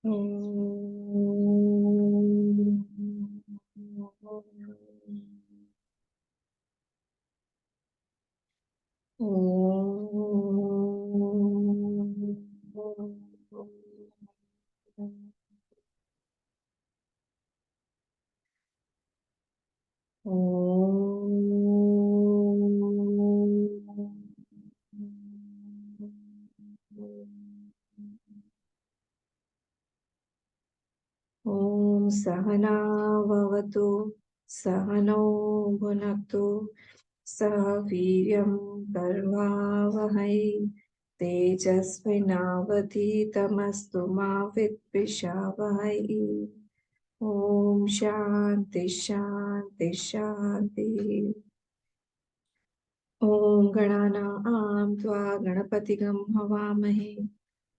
ॐ सहना भवतु सहनौ भुनक्तु सह वीर्यं कर्वावहै तेजस्विनावधीतमस्तु मा विद्विषावहै। ॐ शान्ति शान्ति शान्तिः। ॐ गणानां त्वा गणपतिगं हवामहे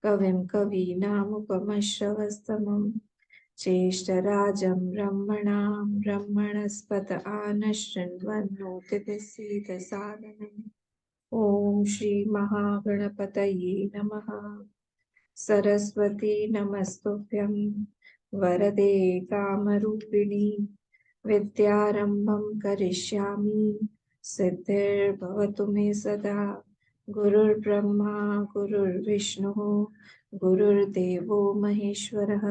कविं कवीनामुपमश्रवस्तमम् ज्येष्ठराजं ब्रह्मणां ब्रह्मणस्पत आनशृण्वन्नोतिभिस्सीदसादनम्। ॐ श्रीमहागणपतये नमः। सरस्वती नमस्तुभ्यं वरदे कामरूपिणि विद्यारम्भं करिष्यामि सिद्धिर्भवतु मे सदा। गुरुर्ब्रह्मा गुरुर्विष्णुः गुरुर्देवो महेश्वरः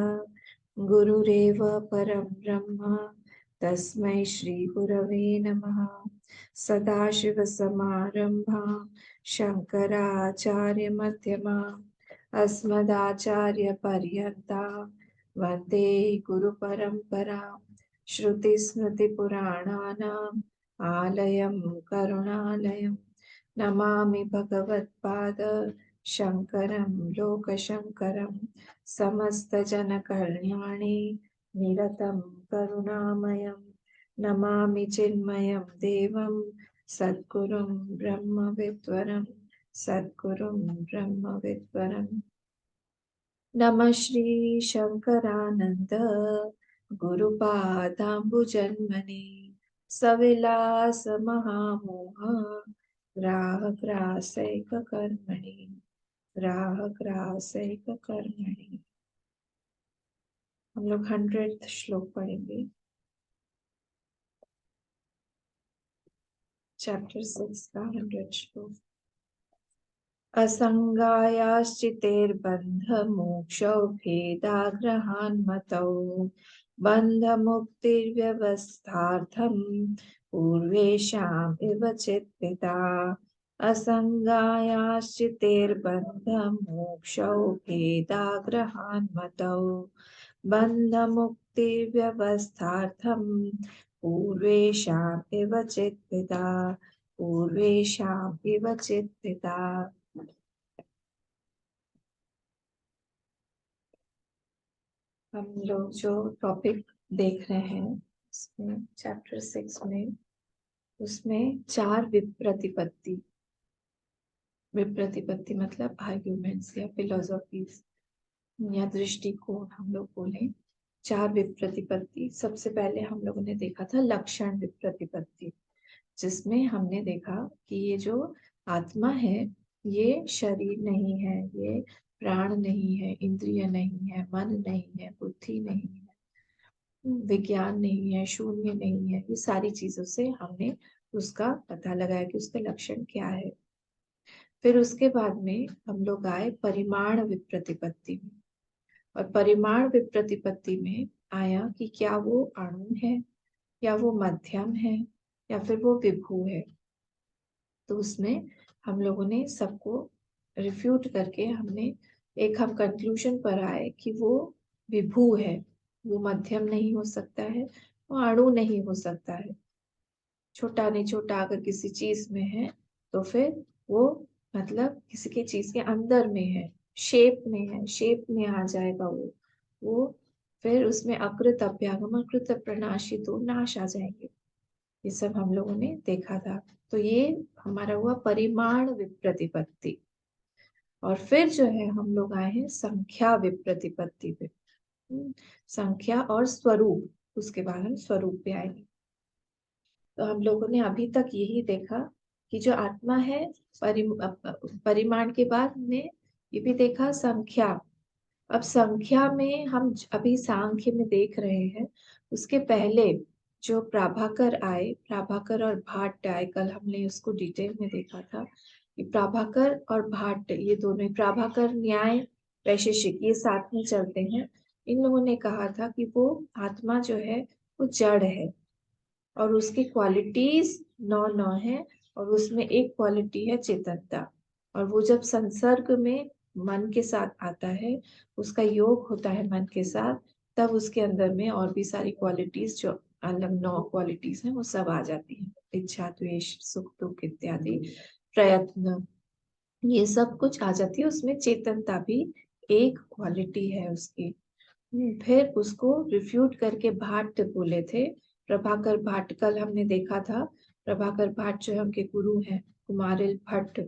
गुरुरेव परं ब्रह्म तस्मै श्रीगुरवे नमः। सदाशिवसमारम्भां शङ्कराचार्यमध्यमाम् अस्मदाचार्यपर्यन्तां वन्दे गुरुपरम्पराम्। श्रुतिस्मृतिपुराणानाम् आलयं करुणालयं नमामि भगवत्पाद शङ्करं लोकशङ्करं समस्तजनकल्याणे निरतं करुणामयं नमामि चिन्मयं देवं सद्गुरुं ब्रह्मविद्वरं सद्गुरुं ब्रह्मविद्वरम्। नमः श्री शंकरानंद गुरुपादाम्बुजन्मने सविलास महामोह ग्राहग्रासैक कर्मणि ग्राहग्रासैक कर्मणि। हम लोग 100th श्लोक पढ़ेंगे। चैप्टर 6 का 100th श्लोक। असंगायाश्चितेर्बन्ध मोक्षौ भेदाग्रहान्मतौ बन्धमुक्तिर्व्यवस्थार्थं पूर्वेषाम् इव चित्पिता। असंगायाश्चितेर्बन्ध मोक्षौ भेदाग्रहान्मतौ बन्धमुक्तिर्व्यवस्थार्थं पूर्वेषाम् इव चित्पिता पूर्वेषाम् इव चित्पिता। हम लोग जो टॉपिक देख रहे हैं इसमें चैप्टर 6 में, उसमें 4 विप्रतिपत्ति मतलब आर्ग्यूमेंट्स या फिलोसॉफीज या दृष्टिकोण हम लोग बोले। 4 विप्रतिपत्ति। सबसे पहले हम लोगों ने देखा था लक्षण विप्रतिपत्ति, जिसमें हमने देखा कि ये जो आत्मा है ये शरीर नहीं है, ये प्राण नहीं है, इंद्रिय नहीं है, मन नहीं है, बुद्धि नहीं है, विज्ञान नहीं है, शून्य नहीं है। ये सारी चीजों से हमने उसका पता लगाया कि उसके लक्षण क्या है। फिर उसके बाद में हम लोग आए परिमाण विप्रतिपत्ति में, और परिमाण विप्रतिपत्ति में आया कि क्या वो अणु है या वो मध्यम है या फिर वो विभू है। तो उसमें हम लोगों ने सबको रिफ्यूट करके हमने हम कंक्लूजन पर आए कि वो विभू है, वो मध्यम नहीं हो सकता है, वो अणु नहीं हो सकता है। छोटा नहीं, छोटा अगर किसी चीज में है तो फिर वो मतलब किसी की चीज के अंदर में है, शेप में है, शेप में आ जाएगा वो फिर उसमें अकृत अभ्यागम अकृत प्रणाशी तो नाश आ जाएंगे। ये सब हम लोगों ने देखा था। तो ये हमारा हुआ परिमाण विप्रतिपत्ति। और फिर जो है हम लोग आए हैं संख्या विप्रतिपत्ति पे। संख्या और स्वरूप, उसके बाद हम स्वरूप पे आएंगे। तो हम लोगों ने अभी तक यही देखा कि जो आत्मा है परिमाण के बाद हमने ये भी देखा संख्या, अब संख्या में हम अभी सांख्य में देख रहे हैं, उसके पहले जो प्रभाकर आए, प्रभाकर और भाट आए, कल हमने उसको डिटेल में देखा था कि प्रभाकर और भाट ये दोनों, प्रभाकर न्याय वैशेषिक ये साथ में चलते हैं। इन लोगों ने कहा था कि वो आत्मा जो है वो जड़ है और उसकी क्वालिटीज 9 है, और उसमें एक क्वालिटी है चेतनता। और वो जब संसर्ग में मन के साथ आता है, उसका योग होता है मन के साथ, तब उसके अंदर में और भी सारी क्वालिटीज जो अलग 9 क्वालिटीज हैं वो सब आ जाती हैं, इच्छा, द्वेष, सुख, दुख इत्यादि, प्रयत्न, ये सब कुछ आ जाती है। उसमें चेतनता भी एक क्वालिटी है उसकी। फिर उसको रिफ्यूट करके भाट बोले थे, प्रभाकर भाट, कल हमने देखा था। प्रभाकर भाट जो है उनके गुरु हैं कुमारिल भट्ट,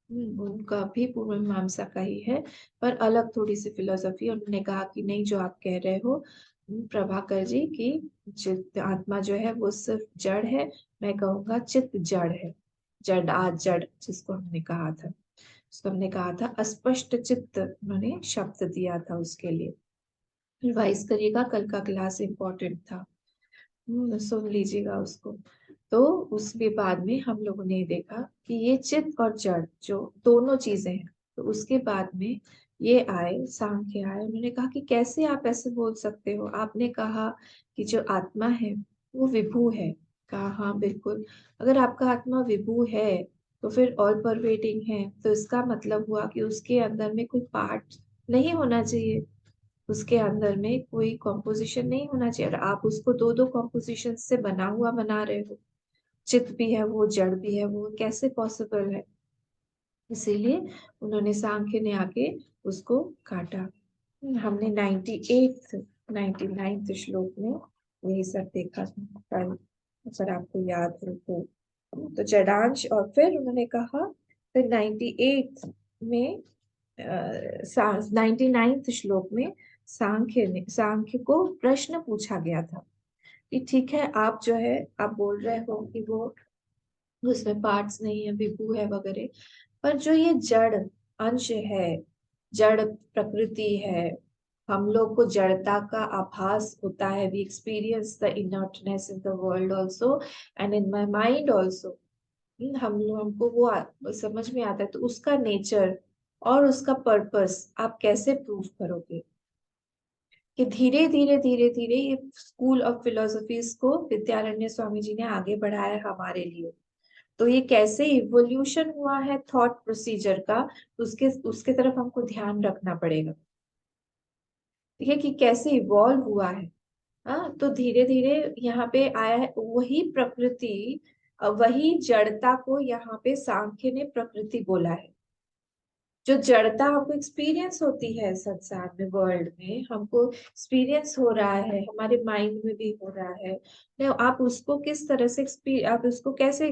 उनका भी पूर्व मीमांसा का ही है, पर अलग थोड़ी सी फिलोसफी। उन्होंने कहा कि नहीं, जो आप कह रहे हो प्रभाकर जी की चित्त आत्मा जो है वो सिर्फ जड़ है, मैं कहूँगा चित्त जड़ है। जड़ आज जड़ जिसको हमने कहा था, उसको हमने कहा था अस्पष्ट चित्त, उन्होंने शब्द दिया था उसके लिए। रिवाइज करिएगा, कल का क्लास इंपॉर्टेंट था, सुन लीजिएगा उसको। तो उसके बाद में हम लोगों ने देखा कि ये चित्त और जड़ जो दोनों चीजें हैं, तो उसके बाद में ये आए, सांख्य आए, उन्होंने कहा कि कैसे आप ऐसे बोल सकते हो, आपने कहा कि जो आत्मा है वो विभू है। कहा हाँ बिल्कुल, अगर आपका आत्मा विभू है तो फिर ऑल परवेडिंग है, तो इसका मतलब हुआ कि उसके अंदर में कोई पार्ट नहीं होना चाहिए, उसके अंदर में कोई कॉम्पोजिशन नहीं होना चाहिए। और आप उसको दो दो कॉम्पोजिशन से बना हुआ बना रहे हो, चित्त भी है वो, जड़ भी है वो, कैसे पॉसिबल है। इसीलिए उन्होंने, सांख्य ने आके उसको काटा। हमने 99th श्लोक में यही सब देखा था कल, अगर आपको याद हो तो जडांश। और फिर उन्होंने कहा, फिर 98 में 99th श्लोक में सांख्य को प्रश्न पूछा गया था कि ठीक है, आप जो है आप बोल रहे हो कि वो उसमें पार्ट्स नहीं है, विभू है वगैरह, पर जो ये जड़ अंश है, जड़ प्रकृति है, हम लोग को जड़ता का आभास होता है, we experience the inertness in the world also and in my mind also. हमको वो समझ में आता है, तो उसका नेचर और उसका पर्पस आप कैसे प्रूव करोगे। कि धीरे धीरे धीरे धीरे ये स्कूल ऑफ फिलोसफीज को विद्यारण्य स्वामी जी ने आगे बढ़ाया हमारे लिए। तो ये कैसे इवोल्यूशन हुआ है थॉट प्रोसीजर का, उसके उसके तरफ हमको ध्यान रखना पड़ेगा। ठीक है, कि कैसे इवॉल्व हुआ है। हाँ, तो धीरे धीरे यहाँ पे आया है वही प्रकृति, वही जड़ता को यहाँ पे सांख्य ने प्रकृति बोला है। जो जड़ता हमको एक्सपीरियंस होती है संसार में, वर्ल्ड में हमको एक्सपीरियंस हो रहा है, हमारे माइंड में भी हो रहा है ना, आप उसको किस तरह से आप उसको कैसे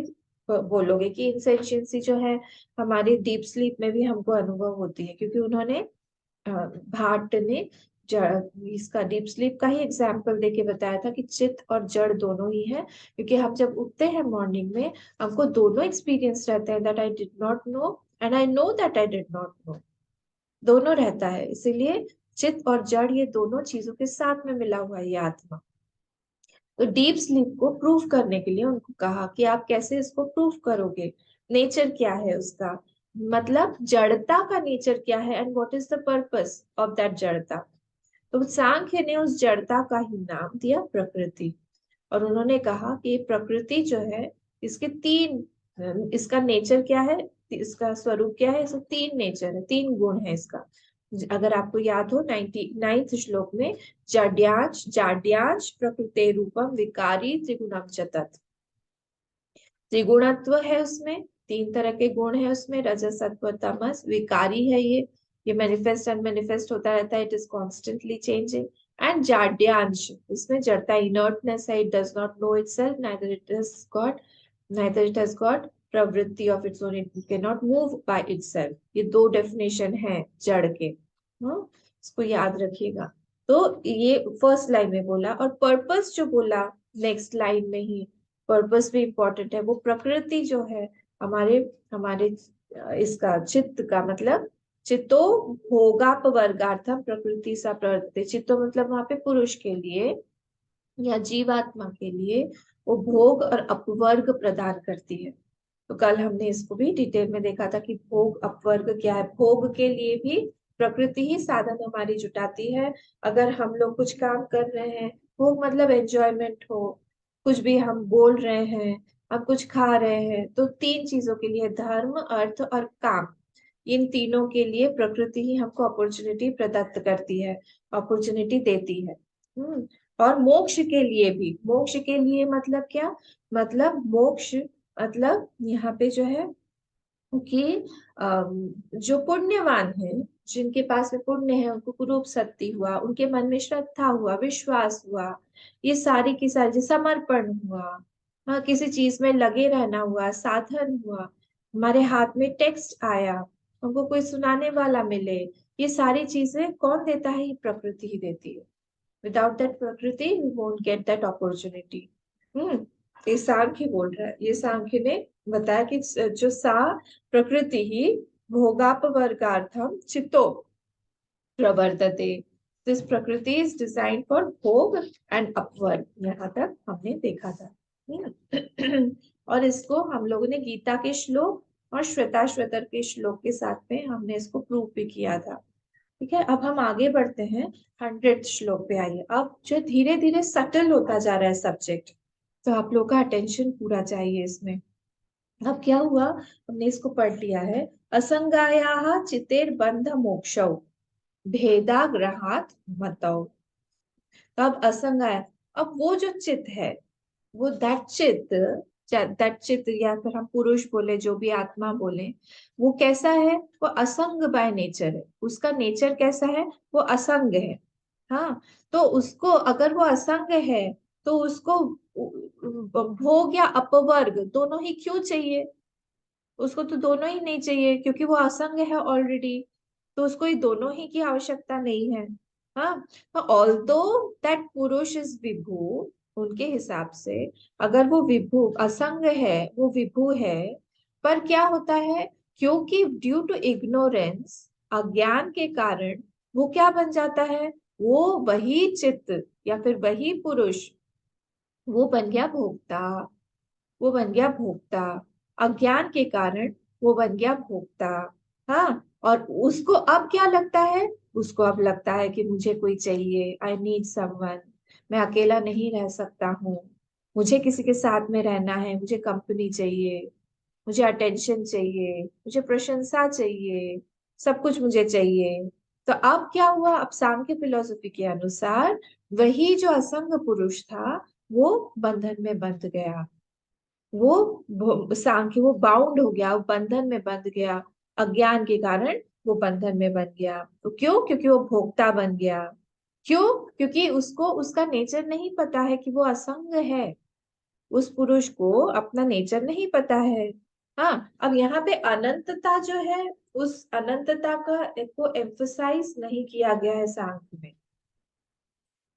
बोलोगे कि इनसेंशियंसी जो है हमारी डीप स्लीप में भी हमको अनुभव होती है। क्योंकि उन्होंने भाट ने इसका डीप स्लीप का ही एग्जाम्पल देके बताया था कि चित्त और जड़ दोनों ही है। क्योंकि हम जब उठते हैं मॉर्निंग में, हमको दोनों एक्सपीरियंस रहते हैं, that I did not know and I know that I did not know, दोनों रहता है। इसीलिए चित्त और जड़ ये दोनों चीजों के साथ में मिला हुआ है ये आत्मा। तो डीप स्लीप को प्रूफ करने के लिए उनको कहा कि आप कैसे इसको प्रूफ करोगे, नेचर क्या है उसका, मतलब जड़ता का नेचर क्या है and what is the purpose of that जड़ता। तो सांख्य ने उस जड़ता का ही नाम दिया प्रकृति। और उन्होंने कहा कि प्रकृति जो है, इसके तीन, इसका नेचर क्या है, इसका स्वरूप क्या है, इसका तीन नेचर है, तीन गुण है इसका। अगर आपको याद हो 99th श्लोक में, जाड्यांश जाड्यांश प्रकृते रूपम विकारी त्रिगुणम च तत्, त्रिगुणत्व है उसमें, तीन तरह के गुण है उसमें, रजस सत्व तमस, विकारी है ये मैनिफेस्ट अनमैनिफेस्ट होता रहता है, it is constantly changing. And जाड्यांश, इसमें जड़ता, इनर्टनेस है, it does not know itself, neither it has got प्रवृत्ति of its own, it cannot move by बाय इटसेल्फ। ये दो डेफिनेशन है जड़ के, इसको याद रखिएगा। तो ये फर्स्ट लाइन में बोला, और पर्पस जो बोला नेक्स्ट लाइन में ही, पर्पस भी इंपॉर्टेंट है। वो प्रकृति जो है हमारे हमारे इसका चित्त का मतलब चितो भोगापवर्गार्थम प्रकृति सा प्रवर्तते। चितो मतलब वहां पे पुरुष के लिए या जीवात्मा के लिए वो भोग और अपवर्ग प्रदान करती है। तो कल हमने इसको भी डिटेल में देखा था कि भोग अपवर्ग क्या है। भोग के लिए भी प्रकृति ही साधन हमारी जुटाती है। अगर हम लोग कुछ काम कर रहे हैं, भोग मतलब एंजॉयमेंट हो, कुछ भी हम बोल रहे हैं, हम कुछ खा रहे हैं, तो तीन चीजों के लिए, धर्म अर्थ और काम, इन तीनों के लिए प्रकृति ही हमको अपॉर्चुनिटी प्रदत्त करती है, अपॉर्चुनिटी देती है। और मोक्ष के लिए भी, मोक्ष के लिए मतलब क्या, मतलब मोक्ष मतलब यहाँ पे जो है कि जो पुण्यवान है, जिनके पास में पुण्य है, उनको कुरूप सत्य हुआ, उनके मन में श्रद्धा हुआ, विश्वास हुआ, ये सारी की सारी समर्पण हुआ, हाँ, किसी चीज में लगे रहना हुआ, साधन हुआ, हमारे हाथ में टेक्स्ट आया, हमको कोई सुनाने वाला मिले, ये सारी चीजें कौन देता है? ये प्रकृति ही देती है। Without that prakriti we won't get that opportunity. Hmm ये सांख्य बोल रहा है, ये सांख्य ने बताया कि जो सा प्रकृति ही भोगापवर्गार्थम चित्तो प्रवर्तते, दिस प्रकृति इज डिजाइन फॉर भोग एंड अपवर्ग। यहाँ तक हमने देखा था। और इसको हम लोगों ने गीता के श्लोक और श्वेताश्वतर के श्लोक के साथ में हमने इसको प्रूव भी किया था। ठीक है, अब हम आगे बढ़ते हैं 100th श्लोक पे। आइए, अब जो धीरे धीरे सटल होता जा रहा है सब्जेक्ट, तो आप लोग का अटेंशन पूरा चाहिए इसमें। अब क्या हुआ, हमने इसको पढ़ लिया है। असंगाया चितेर बंध मोक्षौ भेदाग्रहात मतौ। तो अब असंगाया, अब वो जो चित है, वो दैट चित या फिर हम पुरुष बोले, जो भी आत्मा बोले, वो कैसा है? वो असंग बाय नेचर है। उसका नेचर कैसा है? वो असंग है। हाँ, तो उसको, अगर वो असंग है, तो उसको भोग या अपवर्ग दोनों ही क्यों चाहिए? उसको तो दोनों ही नहीं चाहिए, क्योंकि वो असंग है ऑलरेडी, तो उसको ये दोनों ही की आवश्यकता नहीं है। हाँ, तो ऑल्दो दैट पुरुष इज विभु, उनके हिसाब से अगर वो विभु असंग है, वो विभु है, पर क्या होता है, क्योंकि ड्यू टू इग्नोरेंस, अज्ञान के कारण, वो क्या बन जाता है? वो वही चित्त या फिर वही पुरुष, वो बन गया भोक्ता। वो बन गया भोक्ता, अज्ञान के कारण वो बन गया भोक्ता। हाँ, और उसको अब क्या लगता है? उसको अब लगता है कि मुझे कोई चाहिए, आई नीड समवन, मैं अकेला नहीं रह सकता हूँ, मुझे किसी के साथ में रहना है, मुझे कंपनी चाहिए, मुझे अटेंशन चाहिए, मुझे प्रशंसा चाहिए, सब कुछ मुझे चाहिए। तो अब क्या हुआ, अब सांख्य फिलोसफी के अनुसार वही जो असंग पुरुष था, वो बंधन में बंध गया। सांख्य वो बाउंड हो गया, वो बंधन में बंध गया, अज्ञान के कारण वो बंधन में बन गया। तो क्यों? क्योंकि वो भोक्ता बन गया। क्यों? क्योंकि उसको उसका नेचर नहीं पता है कि वो असंग है। उस पुरुष को अपना नेचर नहीं पता है। हाँ, अब यहाँ पे अनंतता जो है, उस अनंतता का को एम्फसाइज नहीं किया गया है सांख्य में।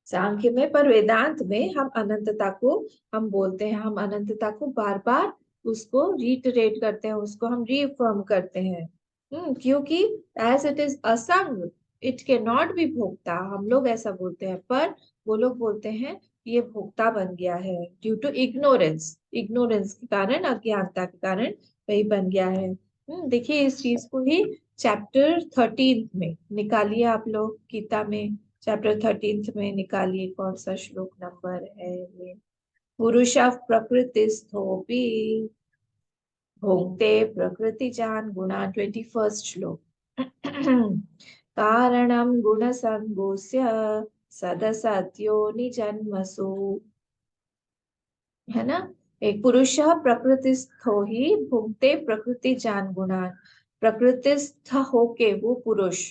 सांख्य में, पर वेदांत में हम अनंतता को, हम बोलते हैं, हम अनंतता को बार बार उसको रिटरेट करते हैं, उसको हम रीअफर्म करते हैं। क्योंकि एज इट इज असंग, इट कैन नॉट बी भोक्ता, हम लोग ऐसा बोलते हैं, पर वो लोग बोलते हैं ये भोक्ता बन गया है ड्यू टू इग्नोरेंस, इग्नोरेंस के कारण, अज्ञानता के कारण वही बन गया है। देखिए, इस चीज को ही चैप्टर 13 में निकालिए आप लोग, गीता में चैप्टर 13 में निकालिए, कौन सा श्लोक नंबर है ये। पुरुष प्रकृतिस्थोपि भोक्ते प्रकृति जान गुणा, 21st श्लोक। कारणम गुण संगोस्य सदसत्यो निजन्मसु, है ना। एक पुरुष प्रकृतिस्थो ही भुगते प्रकृति जान गुणान, प्रकृतिस्थ होके वो पुरुष,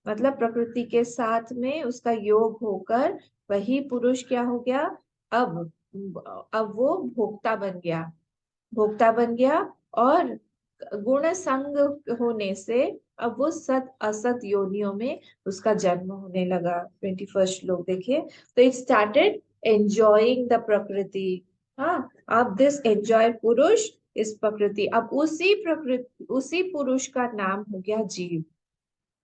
मतलब प्रकृति के साथ में उसका योग होकर वही पुरुष क्या हो गया? अब अब वो भोक्ता बन गया, भोक्ता बन गया। और गुण संग होने से अब वो सत असत योनियों में उसका जन्म होने लगा। 21st श्लोक देखिए। तो इट स्टार्टेड एंजॉइंग द प्रकृति। हाँ, अब दिस एंजॉय पुरुष, इस प्रकृति, अब उसी प्रकृति, उसी पुरुष का नाम हो गया जीव।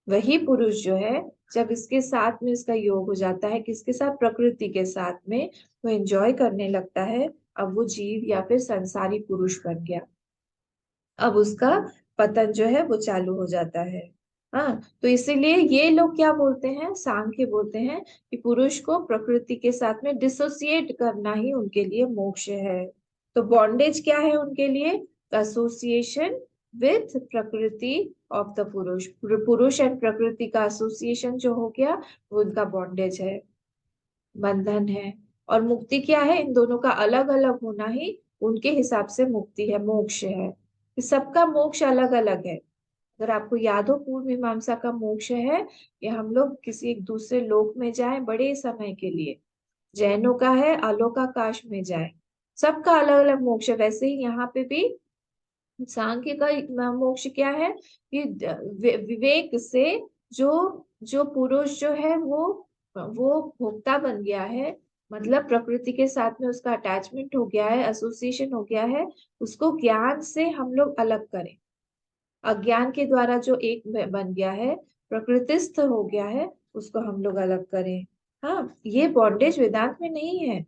वही पुरुष जो है, जब इसके साथ में इसका योग हो जाता है, किसके साथ, प्रकृति के साथ में, वो एंजॉय करने लगता है। अब वो जीव या फिर संसारी पुरुष बन गया। अब उसका पतन जो है वो चालू हो जाता है। हाँ, तो इसीलिए ये लोग क्या बोलते हैं, सांख्य बोलते हैं कि पुरुष को प्रकृति के साथ में डिसोसिएट करना ही उनके लिए मोक्ष है। तो बॉन्डेज क्या है उनके लिए, एसोसिएशन विथ प्रकृति ऑफ द पुरुष। पुरुष एंड प्रकृति का एसोसिएशन जो हो गया, वो उनका बॉन्डेज है, बंधन है। और मुक्ति क्या है, इन दोनों का अलग अलग होना ही उनके हिसाब से मुक्ति है, मोक्ष है। सबका मोक्ष अलग अलग है। अगर आपको याद हो, पूर्व मीमांसा का मोक्ष है कि हम लोग किसी एक दूसरे लोक में जाएं बड़े समय के लिए। जैनों का है आलोकाकाश में जाए। सबका अलग अलग मोक्ष है। वैसे ही यहाँ पे भी सांख्य का मोक्ष क्या है कि विवेक से जो जो पुरुष जो है वो भोक्ता बन गया है, मतलब प्रकृति के साथ में उसका अटैचमेंट हो गया है, एसोसिएशन हो गया है, उसको ज्ञान से हम लोग अलग करें। अज्ञान के द्वारा जो एक बन गया है, प्रकृतिस्थ हो गया है, उसको हम लोग अलग करें। हाँ, ये बॉन्डेज वेदांत में नहीं है।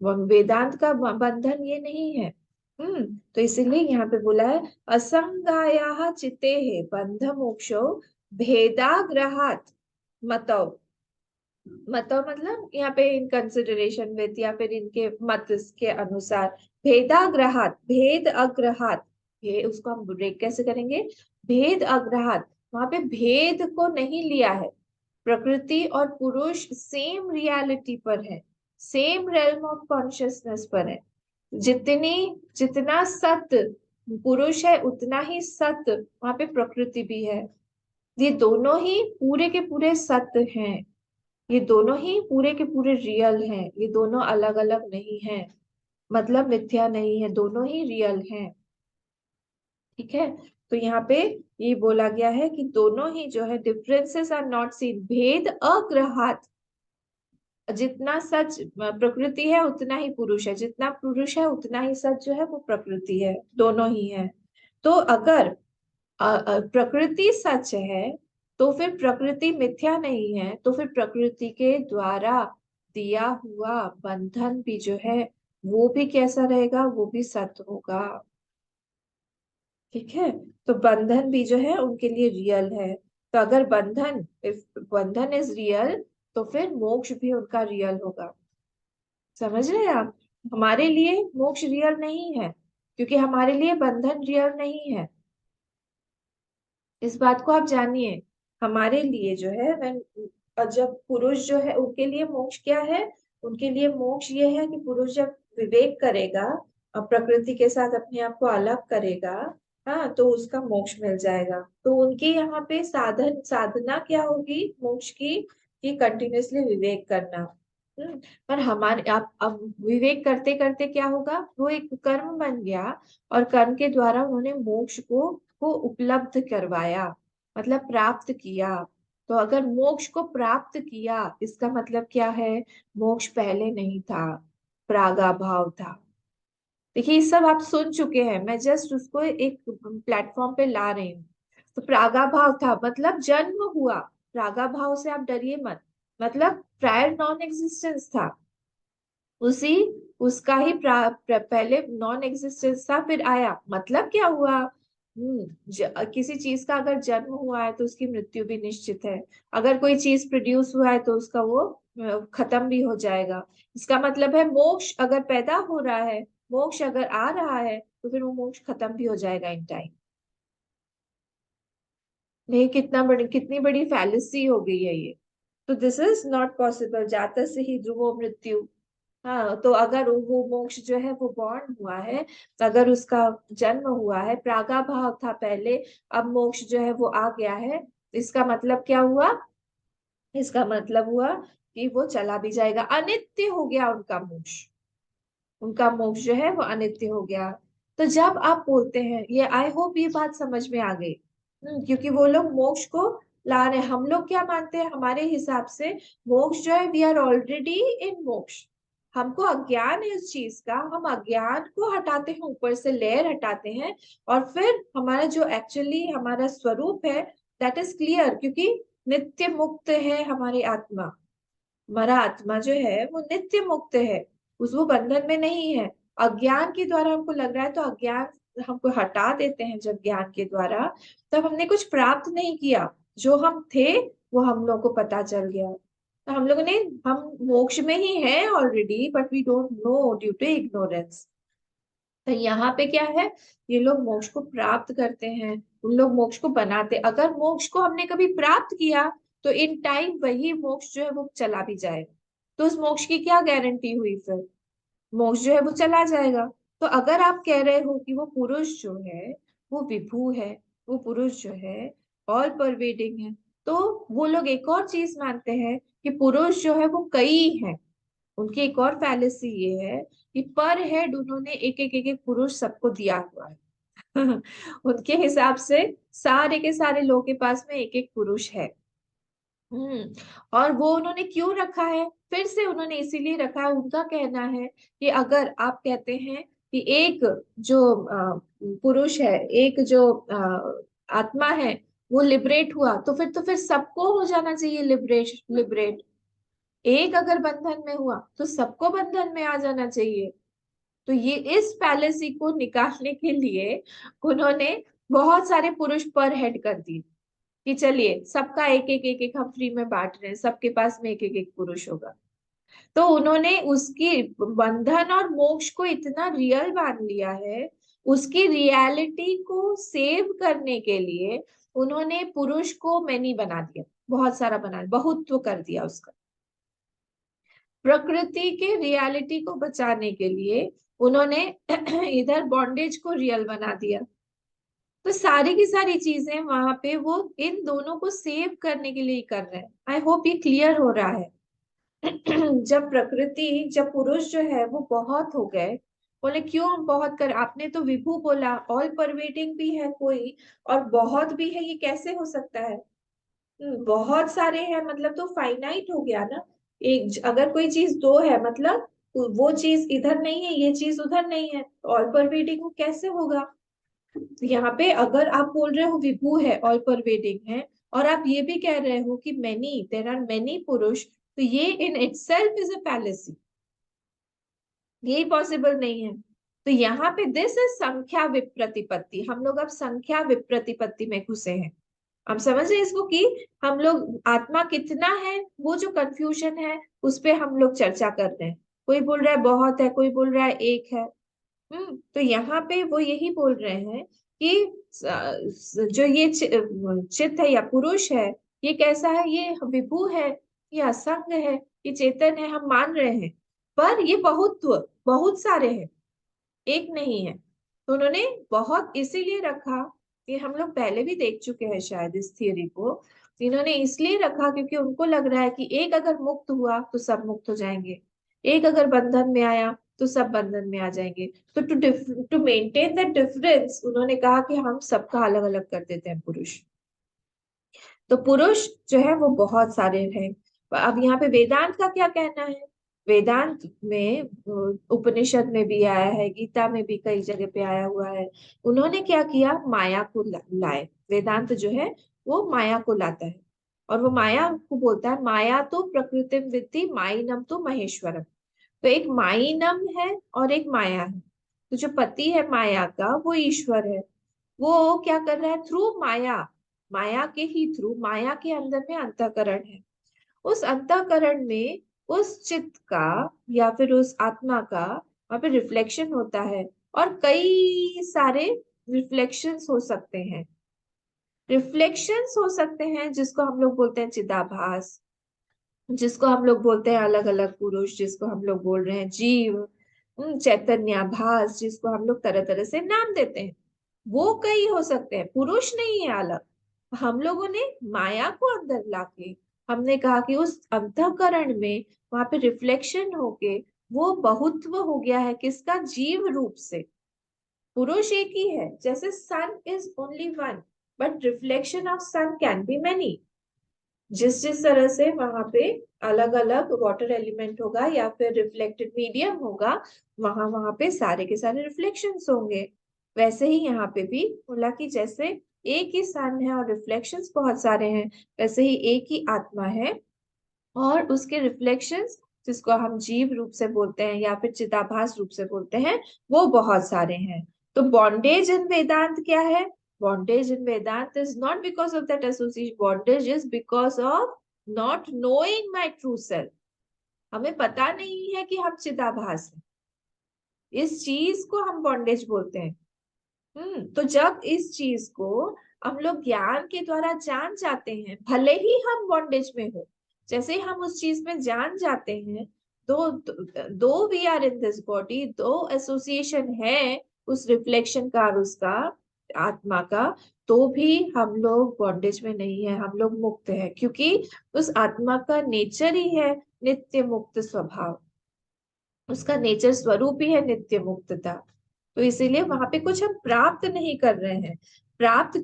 वेदांत का बंधन ये नहीं है। तो इसीलिए यहाँ पे बोला है, असंगाया चिते है बंध मोक्षो भेदाग्रहात मतौ। मतौ मतलब यहाँ पे इन कंसिडरेशन विथ, या फिर इनके मत के अनुसार। भेदाग्रहात, भेद अग्रहात, उसको हम ब्रेक कैसे करेंगे, भेद अग्रहात, वहां पे भेद को नहीं लिया है। प्रकृति और पुरुष सेम रियलिटी पर है, सेम रेल्म ऑफ कॉन्शियसनेस पर है। जितनी जितना सत्य पुरुष है, उतना ही सत्य वहां पे प्रकृति भी है। ये दोनों ही पूरे के पूरे सत्य हैं। ये दोनों ही पूरे के पूरे रियल हैं। ये दोनों अलग अलग नहीं हैं, मतलब मिथ्या नहीं है, दोनों ही रियल हैं। ठीक है। तो यहाँ पे ये बोला गया है कि दोनों ही जो है, डिफरेंसेस आर नॉट सीन, भेद अग्रहात। जितना सच प्रकृति है उतना ही पुरुष है, जितना पुरुष है उतना ही सच जो है वो प्रकृति है, दोनों ही है। तो अगर प्रकृति सच है, तो फिर प्रकृति मिथ्या नहीं है, तो फिर प्रकृति के द्वारा दिया हुआ बंधन भी जो है, वो भी कैसा रहेगा, वो भी सत्य होगा। ठीक है। तो बंधन भी जो है उनके लिए रियल है। तो अगर बंधन, इफ बंधन इज रियल, तो फिर मोक्ष भी उनका रियल होगा। समझ रहे हैं आप। हमारे लिए मोक्ष रियल नहीं है, क्योंकि हमारे लिए बंधन रियल नहीं है। इस बात को आप जानिए। हमारे लिए जो है, और जब पुरुष जो है उनके लिए मोक्ष क्या है, उनके लिए मोक्ष ये है कि पुरुष जब विवेक करेगा और प्रकृति के साथ अपने आप को अलग करेगा, हाँ, तो उसका मोक्ष मिल जाएगा। तो उनके यहाँ पे साधना क्या होगी मोक्ष की, कि कंटिन्यूअसली विवेक करना। पर हमारे आप अब विवेक करते करते क्या होगा, वो एक कर्म बन गया, और कर्म के द्वारा उन्होंने मोक्ष को उपलब्ध करवाया, मतलब प्राप्त किया। तो अगर मोक्ष को प्राप्त किया, इसका मतलब क्या है, मोक्ष पहले नहीं था, प्रागाभाव था। देखिए, ये सब आप सुन चुके हैं, मैं जस्ट उसको एक प्लेटफॉर्म पे ला रही हूँ। तो प्रागाभाव था मतलब जन्म हुआ। प्रागाभाव से आप डरिए मत, मतलब प्रायर नॉन एग्जिस्टेंस था। उसी उसका ही पहले नॉन एग्जिस्टेंस था, फिर आया, मतलब क्या हुआ, किसी चीज का अगर जन्म हुआ है तो उसकी मृत्यु भी निश्चित है। अगर कोई चीज प्रोड्यूस हुआ है तो उसका वो खत्म भी हो जाएगा। इसका मतलब है मोक्ष अगर पैदा हो रहा है, मोक्ष अगर आ रहा है, तो फिर वो मोक्ष खत्म भी हो जाएगा इन टाइम। नहीं, कितनी बड़ी फैलिसी हो गई है ये। तो दिस इज नॉट पॉसिबल, जाता से ही ध्रुवो मृत्यु। हाँ, तो अगर वो मोक्ष जो है वो बॉर्न हुआ है, तो अगर उसका जन्म हुआ है, प्रागाभाव था पहले, अब मोक्ष जो है वो आ गया है, इसका मतलब क्या हुआ, इसका मतलब हुआ कि वो चला भी जाएगा, अनित्य हो गया उनका मोक्ष। उनका मोक्ष जो है वो अनित्य हो गया। तो जब आप बोलते हैं, ये आई होप ये बात समझ में आ गई। क्योंकि वो लोग मोक्ष को ला रहे हैं, हम लोग क्या मानते हैं, हमारे हिसाब से मोक्ष जो है, वी आर ऑलरेडी इन मोक्ष। हमको अज्ञान है इस चीज का, हम अज्ञान को हटाते हैं, ऊपर से लेयर हटाते हैं, और फिर हमारा जो एक्चुअली हमारा स्वरूप है, दैट इज क्लियर, क्योंकि नित्य मुक्त है हमारी आत्मा। हमारा आत्मा जो है वो नित्य मुक्त है, उस वो बंधन में नहीं है। अज्ञान के द्वारा हमको लग रहा है, तो अज्ञान हमको हटा देते हैं जब ज्ञान के द्वारा, तब हमने कुछ प्राप्त नहीं किया। जो हम थे वो हम लोग को पता चल गया। तो हम लोगों ने, हम मोक्ष में ही हैं already, but we don't know due to ignorance. तो यहाँ पे क्या है, ये लोग मोक्ष को प्राप्त करते हैं, उन लोग मोक्ष को बनाते। अगर मोक्ष को हमने कभी प्राप्त किया, तो इन टाइम वही मोक्ष जो है वो चला भी जाएगा। तो उस मोक्ष की क्या गारंटी हुई फिर? मोक्ष जो है वो चला जाएगा। तो अगर आप कह रहे हो कि वो पुरुष जो है वो विभू है, वो पुरुष जो है ऑल परवेडिंग है, तो वो लोग एक और चीज मानते हैं कि पुरुष जो है वो कई है। उनकी एक और फैलेसी ये है कि पर हेड उन्होंने एक एक पुरुष सबको दिया हुआ है। उनके हिसाब से सारे के सारे लोगों के पास में एक एक पुरुष है। और वो उन्होंने क्यों रखा है? फिर से उन्होंने इसीलिए रखा है, उनका कहना है कि अगर आप कहते हैं कि एक जो पुरुष है, एक जो आत्मा है वो लिबरेट हुआ, तो फिर सबको हो जाना चाहिए लिबरेट। एक अगर बंधन में हुआ तो सबको बंधन में आ जाना चाहिए। तो ये इस पैलेसी को निकालने के लिए उन्होंने बहुत सारे पुरुष पर हेड कर दिए कि चलिए सबका एक एक हम फ्री में बांट रहे हैं, सबके पास में एक एक पुरुष होगा। तो उन्होंने उसकी बंधन और मोक्ष को इतना रियल मान लिया है, उसकी रियलिटी को सेव करने के लिए उन्होंने पुरुष को मैनी बना दिया, बहुत सारा बना, बहुत्व कर दिया उसका। प्रकृति के रियलिटी को बचाने के लिए उन्होंने इधर बॉन्डेज को रियल बना दिया। तो सारी की सारी चीजें वहां पे वो इन दोनों को सेव करने के लिए कर रहे हैं। आई होप ये क्लियर हो रहा है। जब पुरुष जो है वो बहुत हो गए, बोले क्यों हम बहुत कर, आपने तो विभू बोला, ऑल परवेडिंग भी है कोई और बहुत भी है, ये कैसे हो सकता है? बहुत सारे हैं मतलब तो फाइनाइट हो गया ना। एक अगर कोई चीज दो है मतलब वो चीज इधर नहीं है, ये चीज उधर नहीं है, ऑल परवेडिंग कैसे होगा? यहाँ पे अगर आप बोल रहे हो विभू है, ऑल परवेडिंग है, और आप ये भी कह रहे हो कि मेनी, देयर आर मेनी पुरुष, तो ये in itself is a fallacy. यही पॉसिबल नहीं है। तो यहाँ पे दिस इज संख्या विप्रतिपत्ति। हम लोग अब संख्या विप्रतिपत्ति में घुसे हैं। हम समझ रहे हैं इसको कि हम लोग आत्मा कितना है, वो जो कंफ्यूजन है उस पे हम लोग चर्चा कर रहे हैं। कोई बोल रहा है बहुत है, कोई बोल रहा है एक है। तो यहाँ पे वो यही बोल रहे हैं कि जो ये चित्त है या पुरुष है, ये कैसा है? ये विभू है, ये असंग है, ये चेतन है, हम मान रहे हैं, पर ये बहुत्व, बहुत सारे हैं, एक नहीं है। तो उन्होंने बहुत इसीलिए रखा कि हम लोग पहले भी देख चुके हैं शायद इस थियरी को। इन्होंने इसलिए रखा क्योंकि उनको लग रहा है कि एक अगर मुक्त हुआ तो सब मुक्त हो जाएंगे, एक अगर बंधन में आया तो सब बंधन में आ जाएंगे। तो टू मेंटेन दैट डिफरेंस उन्होंने कहा कि हम सबका अलग अलग कर देते हैं पुरुष। तो पुरुष जो है वो बहुत सारे हैं। अब यहाँ पे वेदांत का क्या कहना है? वेदांत में उपनिषद में भी आया है, गीता में भी कई जगह पे आया हुआ है। उन्होंने क्या किया, माया को लाए। वेदांत जो है वो माया को लाता है, और वो माया को बोलता है माया तो प्रकृतिम विद्धि माइनम तो महेश्वरम। तो एक माइनम है और एक माया है। तो जो पति है माया का वो ईश्वर है। वो क्या कर रहा है, थ्रू माया, माया के ही थ्रू, माया के अंदर में अंतःकरण है। उस अंतःकरण में उस चित्त का या फिर उस आत्मा का वहां पे रिफ्लेक्शन होता है, और कई सारे रिफ्लेक्शंस हो सकते हैं। रिफ्लेक्शंस हो सकते हैं जिसको हम लोग बोलते हैं चिदाभास, जिसको हम लोग बोलते हैं अलग अलग पुरुष, जिसको हम लोग बोल रहे हैं जीव, चैतन्याभास, जिसको हम लोग तरह तरह से नाम देते हैं। वो कई हो सकते हैं, पुरुष नहीं है अलग। हम लोगों ने माया को अंदर लाके हमने कहा कि उस अंतःकरण में वहां पे रिफ्लेक्शन होके वो बहुत्व हो गया है, किसका? जीव रूप से। पुरुष एक ही है, जैसे sun is only one, but reflection of sun can be many. जिस जिस तरह से वहां पे अलग अलग वाटर एलिमेंट होगा या फिर रिफ्लेक्टेड मीडियम होगा, वहां वहां पे सारे के सारे रिफ्लेक्शंस होंगे। वैसे ही यहाँ पे भी बोला कि जैसे एक ही सन है और रिफ्लेक्शंस बहुत सारे हैं, वैसे ही एक ही आत्मा है और उसके रिफ्लेक्शंस, जिसको हम जीव रूप से बोलते हैं या फिर चिदाभास रूप से बोलते हैं, वो बहुत सारे हैं। तो बॉन्डेज इन वेदांत क्या है? Bondage in Vedanta is not because of that association, bondage is because of not knowing my true self. हमें पता नहीं है कि हम चिदाभास हैं, इस चीज को हम बॉन्डेज बोलते हैं। तो जब इस चीज को हम लोग ज्ञान के द्वारा जान जाते हैं, भले ही हम बॉन्डेज में हो, जैसे ही हम उस चीज में जान जाते हैं, though though we are in this body, दो एसोसिएशन है उस रिफ्लेक्शन का और उसका, आत्मा का, तो भी हम लोग बॉन्डेज में नहीं है, हम लोग मुक्त है, क्योंकि उस आत्मा का नेचर ही है नित्य मुक्त स्वभाव, उसका नेचर स्वरूप ही है नित्य मुक्तता। तो इसीलिए वहां पे कुछ हम प्राप्त नहीं कर रहे हैं। प्राप्त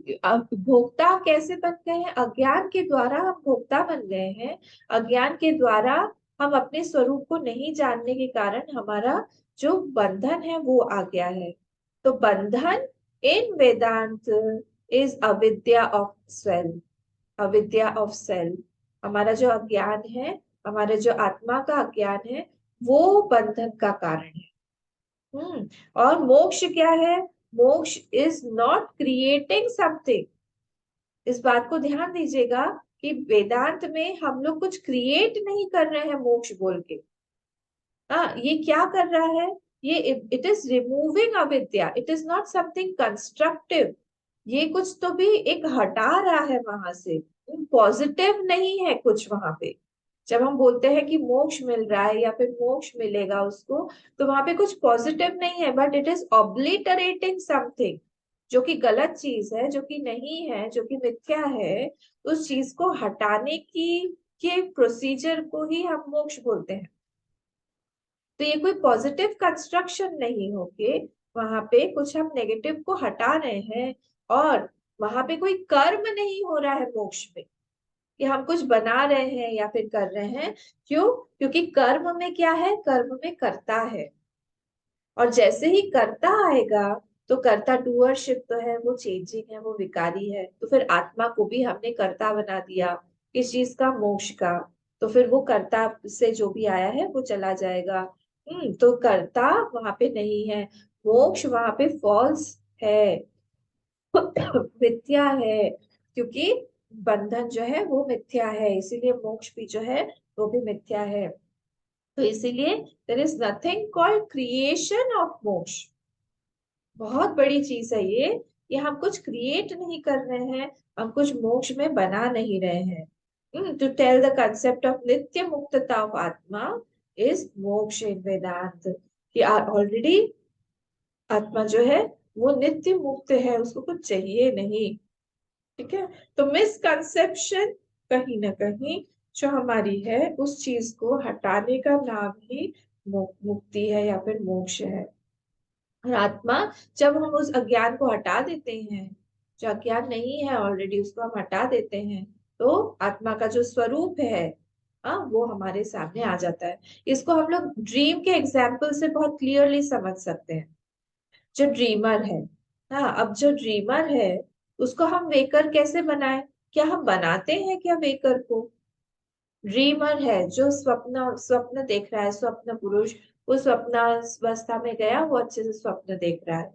भोक्ता कैसे बन गए हैं? अज्ञान के द्वारा हम भोक्ता बन गए हैं। अज्ञान के द्वारा हम अपने स्वरूप को नहीं जानने के कारण हमारा जो बंधन है वो आ गया है। तो बंधन इन वेदांत इज अविद्या ऑफ सेल्फ, अविद्या ऑफ सेल्फ। हमारा जो अज्ञान है, हमारे जो आत्मा का अज्ञान है, वो बंधन का कारण है। और मोक्ष क्या है? मोक्ष इज नॉट क्रिएटिंग समथिंग। इस बात को ध्यान दीजिएगा कि वेदांत में हम लोग कुछ क्रिएट नहीं कर रहे हैं मोक्ष बोल के। ये क्या कर रहा है? ये इट इज रिमूविंग अविद्या, it is not something constructive. ये कुछ तो भी एक हटा रहा है वहां से, पॉजिटिव नहीं है कुछ वहां पे। जब हम बोलते हैं कि मोक्ष मिल रहा है या फिर मोक्ष मिलेगा उसको, तो वहां पे कुछ पॉजिटिव नहीं है, बट इट इज ऑब्लिटरेटिंग समथिंग, जो कि गलत चीज है, जो कि नहीं है, जो कि मिथ्या है। उस चीज को हटाने की के प्रोसीजर को ही हम मोक्ष बोलते हैं। तो ये कोई पॉजिटिव कंस्ट्रक्शन नहीं होके वहां पे कुछ हम नेगेटिव को हटा रहे हैं, और वहां पे कोई कर्म नहीं हो रहा है मोक्ष में कि हम कुछ बना रहे हैं या फिर कर रहे हैं। क्यों? क्योंकि कर्म में क्या है? कर्म में कर्ता है, और जैसे ही कर्ता आएगा तो कर्ता डूअरशिप तो है, वो चेंजिंग है, वो विकारी है। तो फिर आत्मा को भी हमने कर्ता बना दिया किस चीज का? मोक्ष का। तो फिर वो कर्ता से जो भी आया है वो चला जाएगा। तो कर्ता वहां पे नहीं है, मोक्ष वहां पे फॉल्स है, मिथ्या है, क्योंकि बंधन जो है वो मिथ्या है, इसीलिए मोक्ष भी जो है वो भी मिथ्या है। तो इसीलिए there is nothing called creation of moksha. बहुत बड़ी चीज है ये हम कुछ क्रिएट नहीं कर रहे हैं, हम कुछ मोक्ष में बना नहीं रहे हैं। To tell the concept of nitya muktata of आत्मा इज मोक्ष इन वेदांत, कि ऑलरेडी आत्मा जो है वो नित्य मुक्त है, उसको कुछ चाहिए नहीं। ठीक है? तो मिसकंसेप्शन कहीं ना कहीं जो हमारी है, उस चीज को हटाने का नाम ही मुक्ति है या फिर मोक्ष है। और आत्मा, जब हम उस अज्ञान को हटा देते हैं, जो अज्ञान नहीं है ऑलरेडी उसको हम हटा देते हैं, तो आत्मा का जो स्वरूप है, वो हमारे सामने आ जाता है। इसको हम लोग ड्रीम के एग्जाम्पल से बहुत क्लियरली समझ सकते हैं। जो ड्रीमर है, अब जो ड्रीमर है उसको हम वेकर कैसे बनाए? क्या हम बनाते हैं क्या वेकर को? ड्रीमर है जो स्वप्न स्वप्न देख रहा है, स्वप्न पुरुष, वो स्वप्न अवस्था में गया, वो अच्छे से स्वप्न देख रहा है।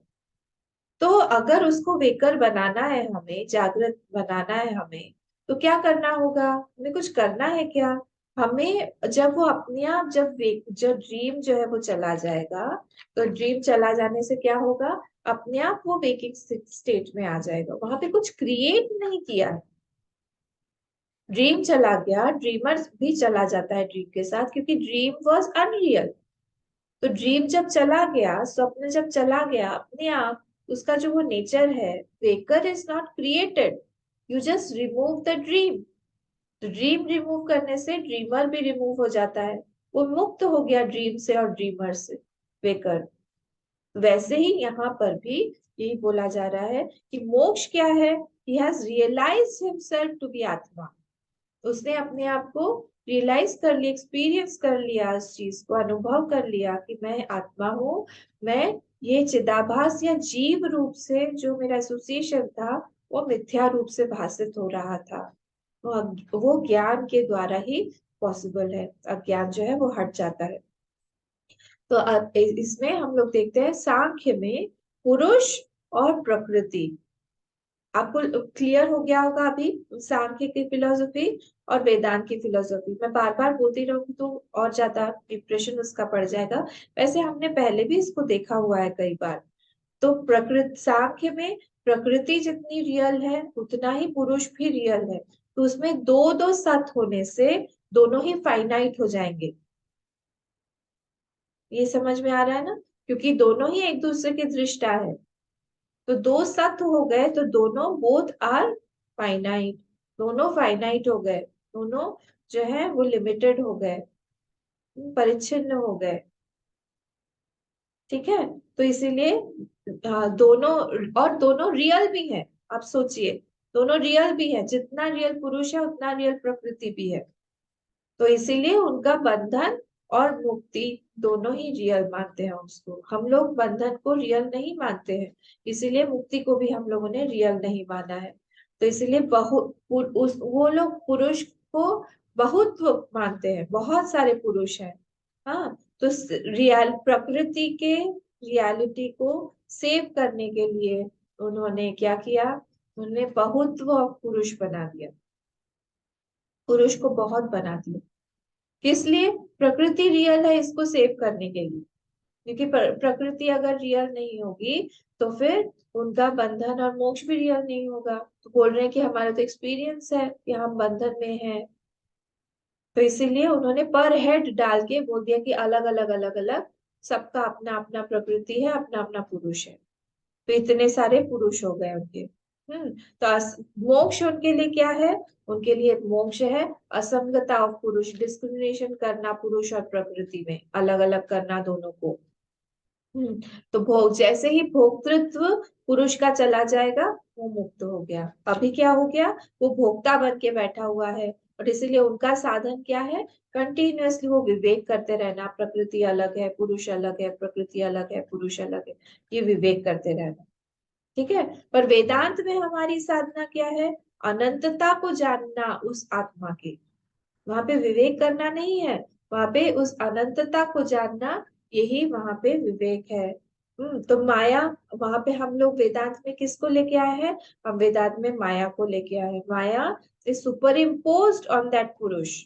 तो अगर उसको वेकर बनाना है, हमें जागृत बनाना है हमें, तो क्या करना होगा? हमें कुछ करना है क्या? हमें जब वो अपने आप जब ड्रीम जो है वो चला जाएगा, तो ड्रीम चला जाने से क्या होगा? अपने आप वो वेकिंग स्टेट में आ जाएगा, वहां पे कुछ क्रिएट नहीं किया है। ड्रीम चला गया, ड्रीमर भी चला जाता है ड्रीम के साथ, क्योंकि ड्रीम वॉज अनरियल। तो ड्रीम जब चला गया, स्वप्न जब चला गया, अपने आप उसका जो वो नेचर है, waker is not created, you just remove the dream. तो ड्रीम रिमूव करने से ड्रीमर भी रिमूव हो जाता है, वो मुक्त हो गया ड्रीम से और ड्रीमर से, वेकर। वैसे ही यहाँ पर भी यही बोला जा रहा है कि मोक्ष क्या है? He has realised himself to be atma. उसने अपने आप को रियलाइज कर लिया, एक्सपीरियंस कर लिया, इस चीज को अनुभव कर लिया कि मैं आत्मा हूँ। मैं ये चिदाभास या जीव रूप से जो मेरा एसोसिएशन था वो मिथ्या रूप से भाषित हो रहा था। वो ज्ञान के द्वारा ही पॉसिबल है, अज्ञान जो है वो हट जाता है। तो अब इसमें हम लोग देखते हैं सांख्य में पुरुष और प्रकृति। आपको क्लियर हो गया होगा अभी सांख्य की फिलोसफी और वेदांत की फिलोसफी। मैं बार बार बोलती रहूंगी तो और ज्यादा डिप्रेशन उसका पड़ जाएगा। वैसे हमने पहले भी इसको देखा हुआ है कई बार। तो प्रकृति सांख्य में प्रकृति जितनी रियल है उतना ही पुरुष भी रियल है। तो उसमें दो दो सत होने से दोनों ही फाइनाइट हो जाएंगे। ये समझ में आ रहा है ना, क्योंकि दोनों ही एक दूसरे के दृष्टा है। तो दो सत्य हो गए तो दोनों बोथ आर फाइनाइट। दोनों फाइनाइट हो गए, दोनों जो है वो लिमिटेड हो गए, परिच्छिन्न हो गए। ठीक है। तो इसीलिए दोनों, और दोनों रियल भी है। आप सोचिए, दोनों रियल भी है, जितना रियल पुरुष है उतना रियल प्रकृति भी है। तो इसीलिए उनका बंधन और मुक्ति दोनों ही रियल मानते हैं उसको। हम लोग बंधन को रियल नहीं मानते हैं, इसीलिए मुक्ति को भी हम लोगों ने रियल नहीं माना है। तो इसीलिए वो लोग पुरुष को बहुत मानते हैं, बहुत सारे पुरुष हैं। हाँ, तो रियल प्रकृति के रियलिटी को सेव करने के लिए उन्होंने क्या किया, उन्होंने बहुत पुरुष बना दिया, पुरुष को बहुत बना दिया। किस लिए? प्रकृति रियल है इसको सेव करने के लिए। क्योंकि प्रकृति अगर रियल नहीं होगी तो फिर उनका बंधन और मोक्ष भी रियल नहीं होगा। तो बोल रहे हैं कि हमारा तो एक्सपीरियंस है कि हम बंधन में हैं। तो इसीलिए उन्होंने पर हेड डाल के बोल दिया कि अलग अलग अलग अलग सबका अपना अपना प्रकृति है, अपना अपना पुरुष है। तो इतने सारे पुरुष हो गए उनके। तो मोक्ष उनके लिए क्या है? उनके लिए मोक्ष है असंगता ऑफ पुरुष, डिस्क्रिमिनेशन करना पुरुष और प्रकृति में, अलग अलग करना दोनों को। तो भोग, जैसे ही भोक्तृत्व पुरुष का चला जाएगा वो मुक्त हो गया। अभी क्या हो गया? वो भोक्ता बन के बैठा हुआ है। और इसीलिए उनका साधन क्या है? कंटिन्यूअसली वो विवेक करते रहना, प्रकृति अलग है पुरुष अलग है, प्रकृति अलग है पुरुष अलग है, ये विवेक करते रहना। ठीक है। पर वेदांत में हमारी साधना क्या है? अनंतता को जानना उस आत्मा के। वहां पे विवेक करना नहीं है, वहां पे उस अनंतता को जानना, यही वहां पे विवेक है। तो माया, वहां पे हम लोग वेदांत में किसको लेके आए हैं? हम वेदांत में माया को लेके आए हैं। Maya is superimposed on that purusha.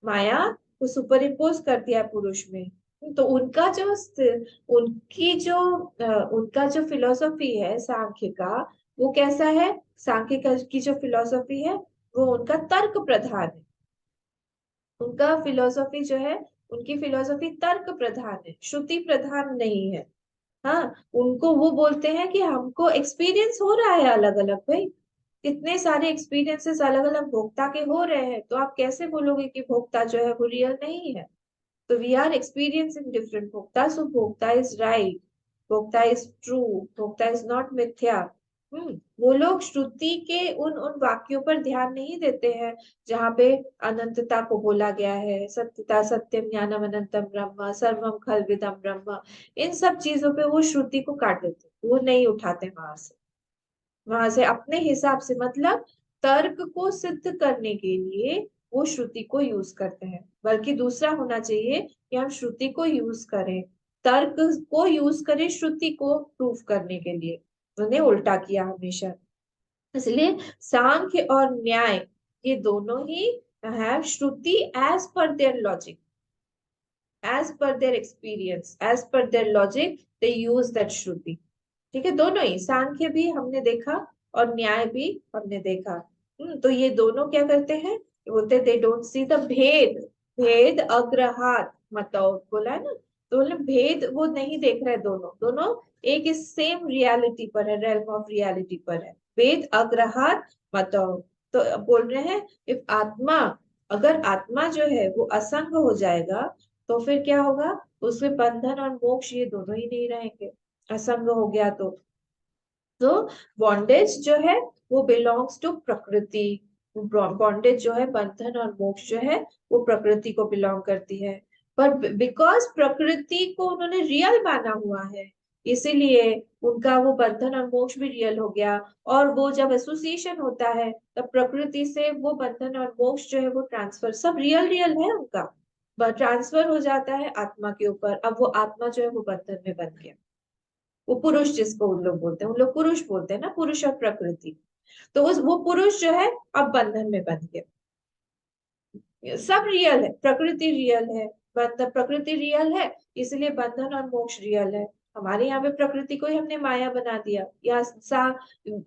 माया को सुपर इम्पोज कर दिया पुरुष में। तो उनकी जो उनका जो फिलोसफी है सांख्य का, वो कैसा है? सांख्य की जो फिलोसफी है वो उनका तर्क प्रधान है। उनका फिलोसफी जो है, उनकी फिलोसफी तर्क प्रधान है, श्रुति प्रधान नहीं है। हाँ, उनको वो बोलते हैं कि हमको एक्सपीरियंस हो रहा है अलग अलग भाई, इतने सारे एक्सपीरियंसेस अलग अलग भोक्ता के हो रहे हैं, तो आप कैसे बोलोगे कि भोक्ता जो है वो रियल नहीं है? तो we are experiencing different bhokta, so bhokta is right, bhokta is true, bhokta is not mithya. वो लोग श्रुति के उन उन वाक्यों पर ध्यान नहीं देते हैं जहाँ पे अनंतता को बोला गया है, सत्यता सत्यम ज्ञानम अनंतम ब्रह्म सर्वम खलविदम ब्रह्म। इन सब चीजों पे वो श्रुति को काट देते, वो नहीं उठाते वहां से। वहां से अपने हिसाब से, मतलब तर्क को सिद्ध करने के लिए वो श्रुति को यूज करते हैं। बल्कि दूसरा होना चाहिए कि हम श्रुति को यूज करें, तर्क को यूज करें श्रुति को प्रूफ करने के लिए। उन्हें उल्टा किया हमेशा। इसलिए सांख्य और न्याय, ये दोनों ही have shruti as per their logic, as per their experience, as per their logic they use that shruti. ठीक है, दोनों ही, सांख्य भी हमने देखा और न्याय भी हमने देखा। तो ये दोनों क्या करते हैं? बोलते दे डोंट सी द भेद, भेद अग्रहात मतलब बोला है ना, तो बोले भेद वो नहीं देख रहे। दोनों दोनों एक इस सेम रियलिटी पर है, रेल्म ऑफ रियलिटी पर है। भेद अग्रहात मतलब, तो बोल रहे हैं इफ आत्मा, अगर आत्मा जो है वो असंग हो जाएगा तो फिर क्या होगा? उसमें बंधन और मोक्ष ये दोनों ही नहीं रहेंगे, असंग हो गया तो बॉन्डेज जो है वो बिलोंग्स टू प्रकृति। बॉन्डेज जो है, बंधन और मोक्ष जो है वो प्रकृति को बिलोंग करती है। पर बिकॉज प्रकृति को उन्होंने रियल माना हुआ है, इसीलिए उनका वो बंधन और मोक्ष भी रियल हो गया। और वो जब एसोसिएशन होता है तब प्रकृति से वो बंधन और मोक्ष जो है वो ट्रांसफर सब रियल रियल है उनका, ट्रांसफर हो जाता है आत्मा के ऊपर। अब वो आत्मा जो है वो बंधन में बन गया। वो पुरुष जिसको उन लोग बोलते हैं, उन लोग पुरुष बोलते हैं ना, पुरुष और प्रकृति। तो उस वो पुरुष जो है अब बंधन में बन गया। सब रियल है, प्रकृति रियल है, प्रकृति रियल है, इसलिए बंधन और मोक्ष रियल है। हमारे यहाँ पे प्रकृति को ही हमने माया बना दिया, या सा,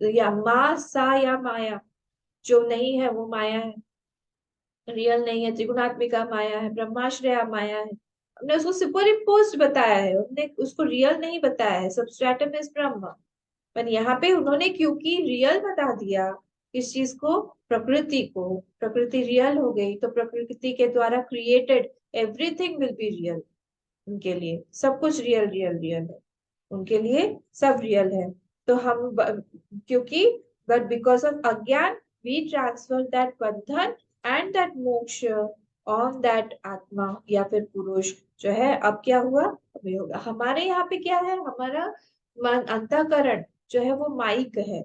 या मा सा या माया, जो नहीं है वो माया है, रियल नहीं है। त्रिगुणात्मिका माया है, ब्रह्माश्रया माया है। हमने उसको सुपर इम्पोज बताया है, हमने उसको रियल नहीं बताया है। सबस्ट्रेटम इज ब्रह्म। पर यहाँ पे उन्होंने क्योंकि रियल बता दिया इस चीज को, प्रकृति को, प्रकृति रियल हो गई, तो प्रकृति के द्वारा created everything will be real. उनके लिए सब कुछ रियल रियल रियल है, उनके लिए सब रियल है। तो क्योंकि बट बिकॉज ऑफ अज्ञान वी ट्रांसफर दैट बंधन एंड दैट मोक्ष ऑन दैट आत्मा या फिर पुरुष जो है। अब क्या हुआ, अभी होगा हमारे यहाँ पे क्या है, हमारा मन अंतःकरण जो है वो माइक है,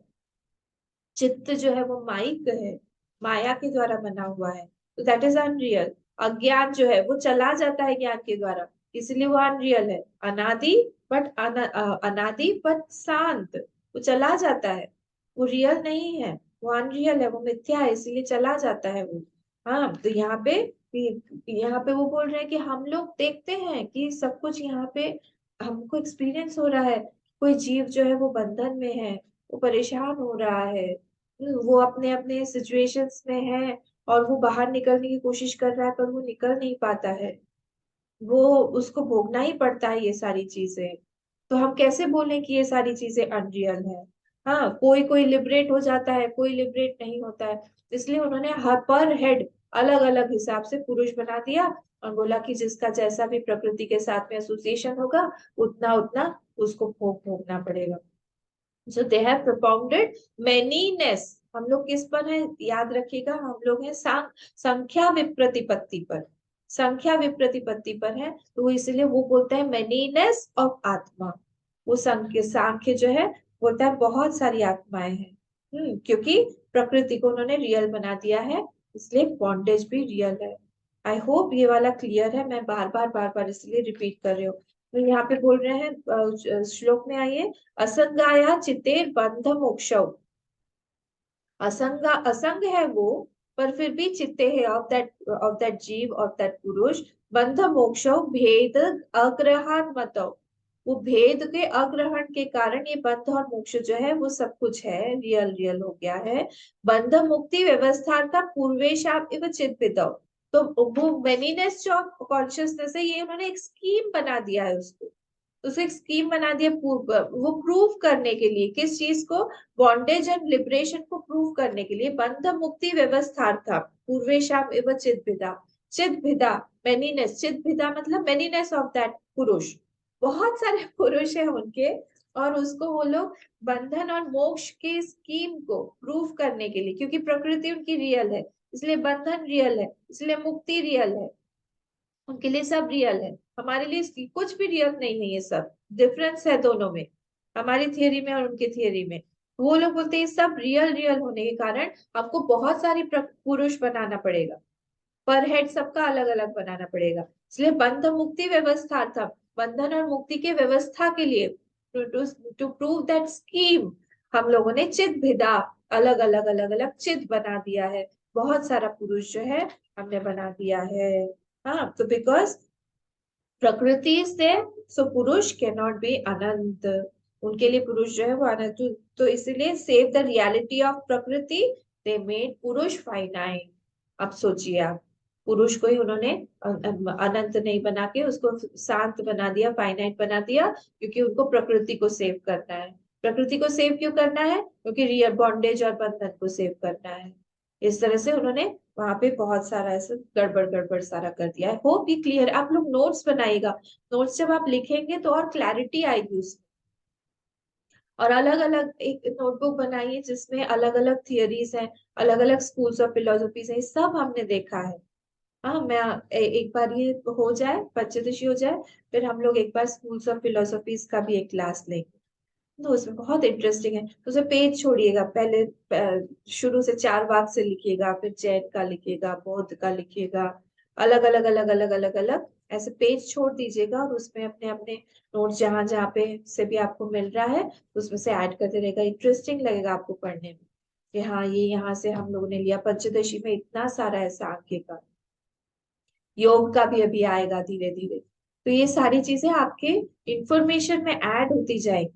चित्त जो है वो माइक है, माया के द्वारा बना हुआ है, तो दैट इज अनरियल। अज्ञान जो है वो चला जाता है ज्ञान के द्वारा, इसलिए वो अनरियल है। अनादि अनादि बट शांत, वो चला जाता है, वो रियल नहीं है, वो अनरियल है, वो मिथ्या है, इसलिए चला जाता है वो। हाँ, तो यहाँ पे वो बोल रहे हैं कि हम लोग देखते हैं कि सब कुछ यहाँ पे हमको एक्सपीरियंस हो रहा है। कोई जीव जो है वो बंधन में है, वो परेशान हो रहा है, वो अपने अपने सिचुएशंस में है, और वो बाहर निकलने की कोशिश कर रहा है पर वो निकल नहीं पाता है, वो उसको भोगना ही पड़ता है ये सारी चीजें। तो हम कैसे बोलें कि ये सारी चीजें अनरियल है। हाँ, कोई कोई लिबरेट हो जाता है, कोई लिबरेट नहीं होता है। इसलिए उन्होंने हर पर हेड अलग अलग हिसाब से पुरुष बना दिया, और बोला कि जिसका जैसा भी प्रकृति के साथ में एसोसिएशन होगा उतना उतना उसको भोग भोगना पड़ेगा। सो दे हैव propounded मैनीनेस। हम लोग किस पर है याद रखिएगा, हम लोग हैं संख्या विप्रतिपत्ति पर, संख्या विप्रतिपत्ति पर है, तो वो इसलिए वो बोलते हैं मैनीनेस ऑफ आत्मा। वो सांख्य जो है बोलता है बहुत सारी आत्माएं हैं। क्योंकि प्रकृति को उन्होंने रियल बना दिया है, इसलिए बॉन्डेज भी रियल है। आई होप ये वाला क्लियर है, मैं बार बार इसलिए रिपीट कर रही हूँ। तो यहाँ पे बोल रहे हैं श्लोक में आइए, असंगाया चितेर बंध मोक्षौ। असंगा असंग है वो, पर फिर भी चित्ते है ऑफ दैट जीव, ऑफ दैट पुरुष। बंध मोक्षौ भेद अग्रहण मतो। वो भेद के अग्रहण के कारण ये बंध और मोक्ष जो है वो सब कुछ है, रियल रियल हो गया है। बंध मुक्ति व्यवस्था का पूर्वेशाप इव चिद्विदौ। तो वो मैनीनेस जो कॉन्शियसनेस है, ये उन्होंने एक स्कीम बना दिया है उसको, उसे एक स्कीम बना दिया वो प्रूव करने के लिए, किस चीज को, बॉन्डेज एंड लिबरेशन को प्रूव करने के लिए। बंध मुक्ति व्यवस्था था पूर्वेशम एवं चिद्भिदा। चिद्भिदा मैनीनेस, चिद्भिदा मतलब मैनीनेस ऑफ दैट पुरुष, बहुत सारे पुरुष है उनके, और उसको वो लोग बंधन और मोक्ष की स्कीम को प्रूव करने के लिए, क्योंकि प्रकृति उनकी रियल है इसलिए बंधन रियल है, इसलिए मुक्ति रियल है, उनके लिए सब रियल है। हमारे लिए कुछ भी रियल नहीं है, ये सब डिफरेंस है दोनों में, हमारी थियरी में और उनकी थियरी में। वो लोग बोलते हैं सब रियल रियल होने के कारण आपको बहुत सारी पुरुष बनाना पड़ेगा, पर हेड सबका अलग अलग बनाना पड़ेगा। इसलिए बंध मुक्ति व्यवस्था था, बंधन और मुक्ति के व्यवस्था के लिए, टू प्रूव दैट स्कीम, हम लोगों ने चित भिदा, अलग अलग अलग अलग चित बना दिया है, बहुत सारा पुरुष जो है हमने बना दिया है। हाँ, तो बिकॉज प्रकृति से, सो पुरुष कैन नॉट बी अनंत, उनके लिए पुरुष जो है वो अनंत। तो इसलिए सेव द रियलिटी ऑफ प्रकृति दे मेड पुरुष फाइनाइट। अब सोचिए आप, पुरुष को ही उन्होंने अनंत नहीं बना के उसको शांत बना दिया, फाइनाइट बना दिया, क्योंकि उनको प्रकृति को सेव करना है। प्रकृति को सेव क्यों करना है, क्योंकि रियल बॉन्डेज और बंधन को सेव करना है। इस तरह से उन्होंने वहां पे बहुत सारा ऐसा गड़बड़ गड़बड़ सारा कर दिया है। होप ये क्लियर, आप लोग नोट्स बनाइएगा, नोट्स जब आप लिखेंगे तो और क्लैरिटी आएगी उसमें। और अलग अलग एक नोटबुक बनाइए जिसमें अलग अलग थियरीज हैं, अलग अलग स्कूल्स ऑफ फिलोसफीज हैं, सब हमने देखा है। हाँ मैं एक बार ये हो जाए, पंचदशी हो जाए, फिर हम लोग एक बार स्कूल्स ऑफ फिलोसफीज का भी एक क्लास लेंगे। तो उसमें बहुत इंटरेस्टिंग है, तो उसे पेज छोड़िएगा, पहले शुरू से चार वाक से लिखिएगा, फिर जैन का लिखिएगा, बौद्ध का लिखिएगा, अलग अलग अलग अलग अलग अलग ऐसे पेज छोड़ दीजिएगा, और उसमें अपने अपने नोट जहां जहां पे से भी आपको मिल रहा है उसमें से ऐड करते रहेगा। इंटरेस्टिंग लगेगा आपको पढ़ने में कि हाँ ये यहाँ से हम लोगों ने लिया, पंचदशी में इतना सारा है सांख्य का, योग का भी अभी आएगा धीरे धीरे। तो ये सारी चीजें आपके इंफॉर्मेशन में ऐड होती जाएगी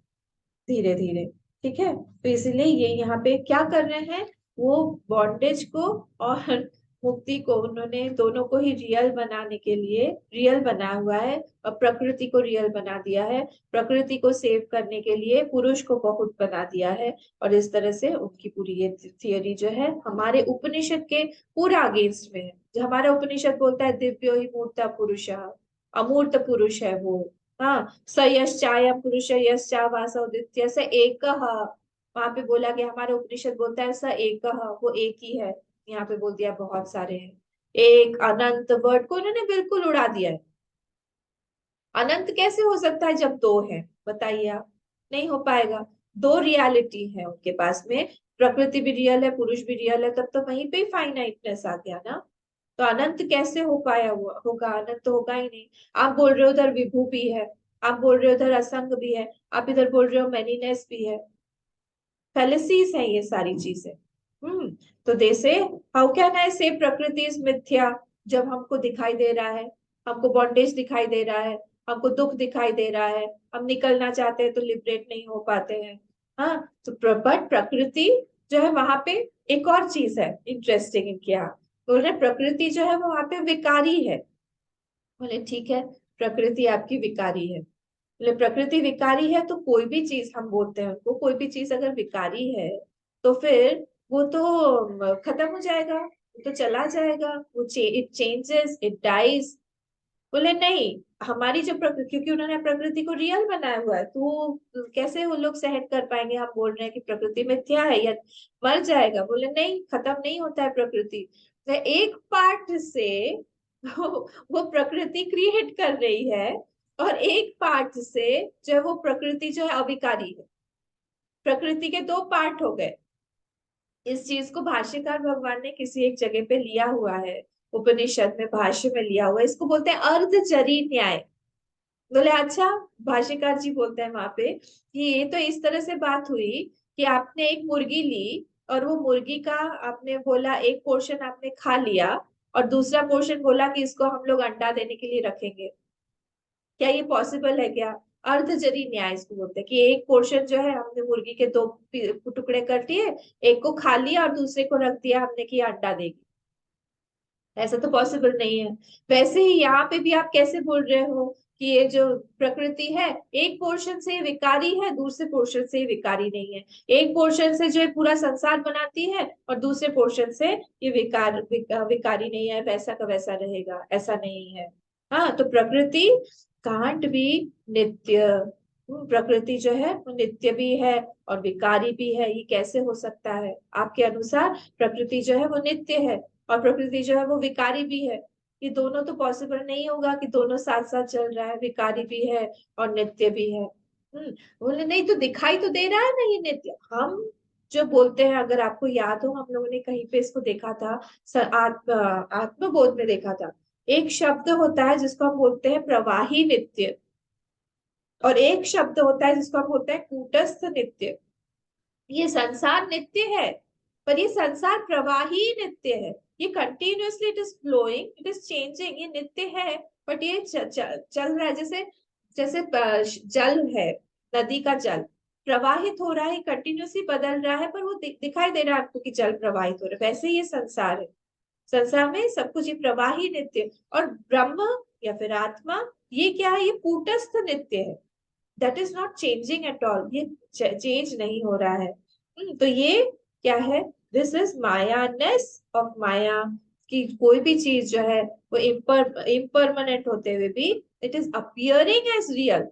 धीरे धीरे। ठीक है, तो इसलिए ये यहाँ पे क्या कर रहे हैं, वो बॉन्डेज को और मुक्ति को, उन्होंने दोनों को ही रियल बनाने के लिए रियल बनाया हुआ है, और प्रकृति को रियल बना दिया है, प्रकृति को सेव करने के लिए पुरुष को बहुत बना दिया है। और इस तरह से उनकी पूरी ये थियोरी जो है हमारे उपनिषद के पूरा अगेंस्ट में है। जो हमारा उपनिषद बोलता है दिव्यो ही मूर्ता पुरुष, अमूर्त पुरुष है वो। हाँ, स यश्चायम पुरुष यश्चा वासोदित्य स एकः, वहां पे बोला कि हमारा उपनिषद बोलता है स एकः, वो एक ही है। यहाँ पे बोल दिया बहुत सारे हैं, एक अनंत वर्ड को उन्होंने बिल्कुल उड़ा दिया है। अनंत कैसे हो सकता है जब दो है, बताइए आप, नहीं हो पाएगा। दो रियलिटी है उनके पास में, प्रकृति भी रियल है, पुरुष भी रियल है, तब तो वहीं पे फाइनाइटनेस आ गया ना। तो अनंत कैसे हो पाया हुआ होगा, अनंत तो होगा ही नहीं। आप बोल रहे हो उधर विभू भी है, आप बोल रहे हो उधर असंग भी है, आप इधर बोल रहे हो मैनीनेस भी है। फैलेसीज है ये सारी चीजें। हम्म। तो दे से हाउ कैन आई से प्रकृति इज मिथ्या, जब हमको दिखाई दे रहा है, हमको बॉन्डेज दिखाई दे रहा है, हमको दुख दिखाई दे रहा है, हम निकलना चाहते हैं तो लिबरेट नहीं हो पाते हैं। हाँ, तो बट प्रकृति जो है वहां पे एक और चीज है इंटरेस्टिंग इनके यहाँ, बोल रहे प्रकृति जो है वो वहां पे विकारी है। बोले ठीक है, प्रकृति आपकी विकारी है, बोले प्रकृति विकारी है तो कोई भी चीज, हम बोलते हैं उनको, कोई भी चीज अगर विकारी है तो फिर वो तो खत्म हो जाएगा, वो तो चला जाएगा, वो इट चेंजेस, इट डाइज। बोले नहीं, हमारी जो प्रकृति, क्योंकि उन्होंने प्रकृति को रियल बनाया हुआ है, तो कैसे वो लोग सहन कर पाएंगे, हम बोल रहे हैं कि प्रकृति मिथ्या है या मर जाएगा। बोले नहीं, खत्म नहीं होता है प्रकृति, तो एक पार्ट से वो प्रकृति क्रिएट कर रही है, और एक पार्ट से जो है वो प्रकृति जो है अविकारी है। प्रकृति के दो पार्ट हो गए। इस चीज को भाष्यकार भगवान ने किसी एक जगह पे लिया हुआ है, उपनिषद में भाष्य में लिया हुआ है, इसको बोलते हैं अर्धचरी न्याय। बोले अच्छा, भाष्यकार जी बोलते हैं वहां पे कि ये तो इस तरह से बात हुई कि आपने एक मुर्गी ली, और वो मुर्गी का आपने बोला एक पोर्शन आपने खा लिया, और दूसरा पोर्शन बोला कि इसको हम लोग अंडा देने के लिए रखेंगे। क्या ये पॉसिबल है क्या? अर्धजरी न्याय इसको बोलते हैं कि एक पोर्शन जो है हमने मुर्गी के दो टुकड़े कर दिए, एक को खा लिया और दूसरे को रख दिया हमने कि अंडा देगी। ऐसा तो पॉसिबल नहीं है। वैसे ही यहाँ पे भी आप कैसे बोल रहे हो कि ये जो प्रकृति है एक पोर्शन से विकारी है, दूसरे पोर्शन से विकारी नहीं है। एक पोर्शन से जो है पूरा संसार बनाती है, और दूसरे पोर्शन से ये विकारी नहीं है, वैसा का वैसा रहेगा, ऐसा नहीं है। हाँ, तो प्रकृति कांट भी नित्य, प्रकृति जो है वो नित्य भी है और विकारी भी है, ये कैसे हो सकता है आपके अनुसार? प्रकृति जो है वो नित्य है, और प्रकृति जो है वो विकारी भी है। ये दोनों तो पॉसिबल नहीं होगा कि दोनों साथ साथ चल रहा है, विकारी भी है और नित्य भी है। बोले नहीं, तो दिखाई तो दे रहा है ना ये नित्य। हम जो बोलते हैं, अगर आपको याद हो हम लोगों ने कहीं पे इसको देखा था, आत्मबोध में देखा था, एक शब्द होता है जिसको हम बोलते हैं प्रवाही नित्य, और एक शब्द होता है जिसको हम बोलते हैं कूटस्थ नित्य। ये संसार नित्य है, पर ये संसार प्रवाही नित्य है। ये continuously it is flowing, it is changing, ये नित्य है, बट ये चल रहा है, जैसे जैसे जल है, नदी का जल प्रवाहित हो रहा है, कंटिन्यूअसली बदल रहा है, पर वो दिखाई दे रहा है आपको कि जल प्रवाहित हो रहा है। वैसे ही ये संसार है, संसार में सब कुछ ये प्रवाही नित्य। और ब्रह्म या फिर आत्मा, ये क्या है, ये कूटस्थ नित्य है, that is not changing at all, ये चेंज नहीं हो रहा है। तो ये क्या है, दिस इज मायानेस ऑफ माया, कि कोई भी चीज जो है वो इम्परमानेंट होते हुए भी it is appearing as real,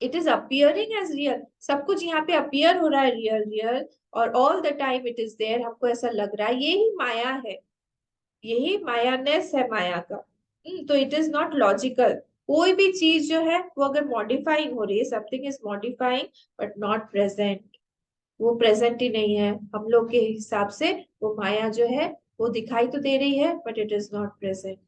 it is appearing as real, सब कुछ यहाँ पे अपियर हो रहा है रियल रियल, और all the time it is there, हमको ऐसा लग रहा है, ये ही माया है। यही मायानेस है माया का। तो इट इज नॉट लॉजिकल। कोई भी चीज जो है वो अगर मॉडिफाइंग हो रही है, something is modifying but not present, वो प्रेजेंट ही नहीं है हम लोग के हिसाब से, वो माया जो है वो दिखाई तो दे रही है but it is not present,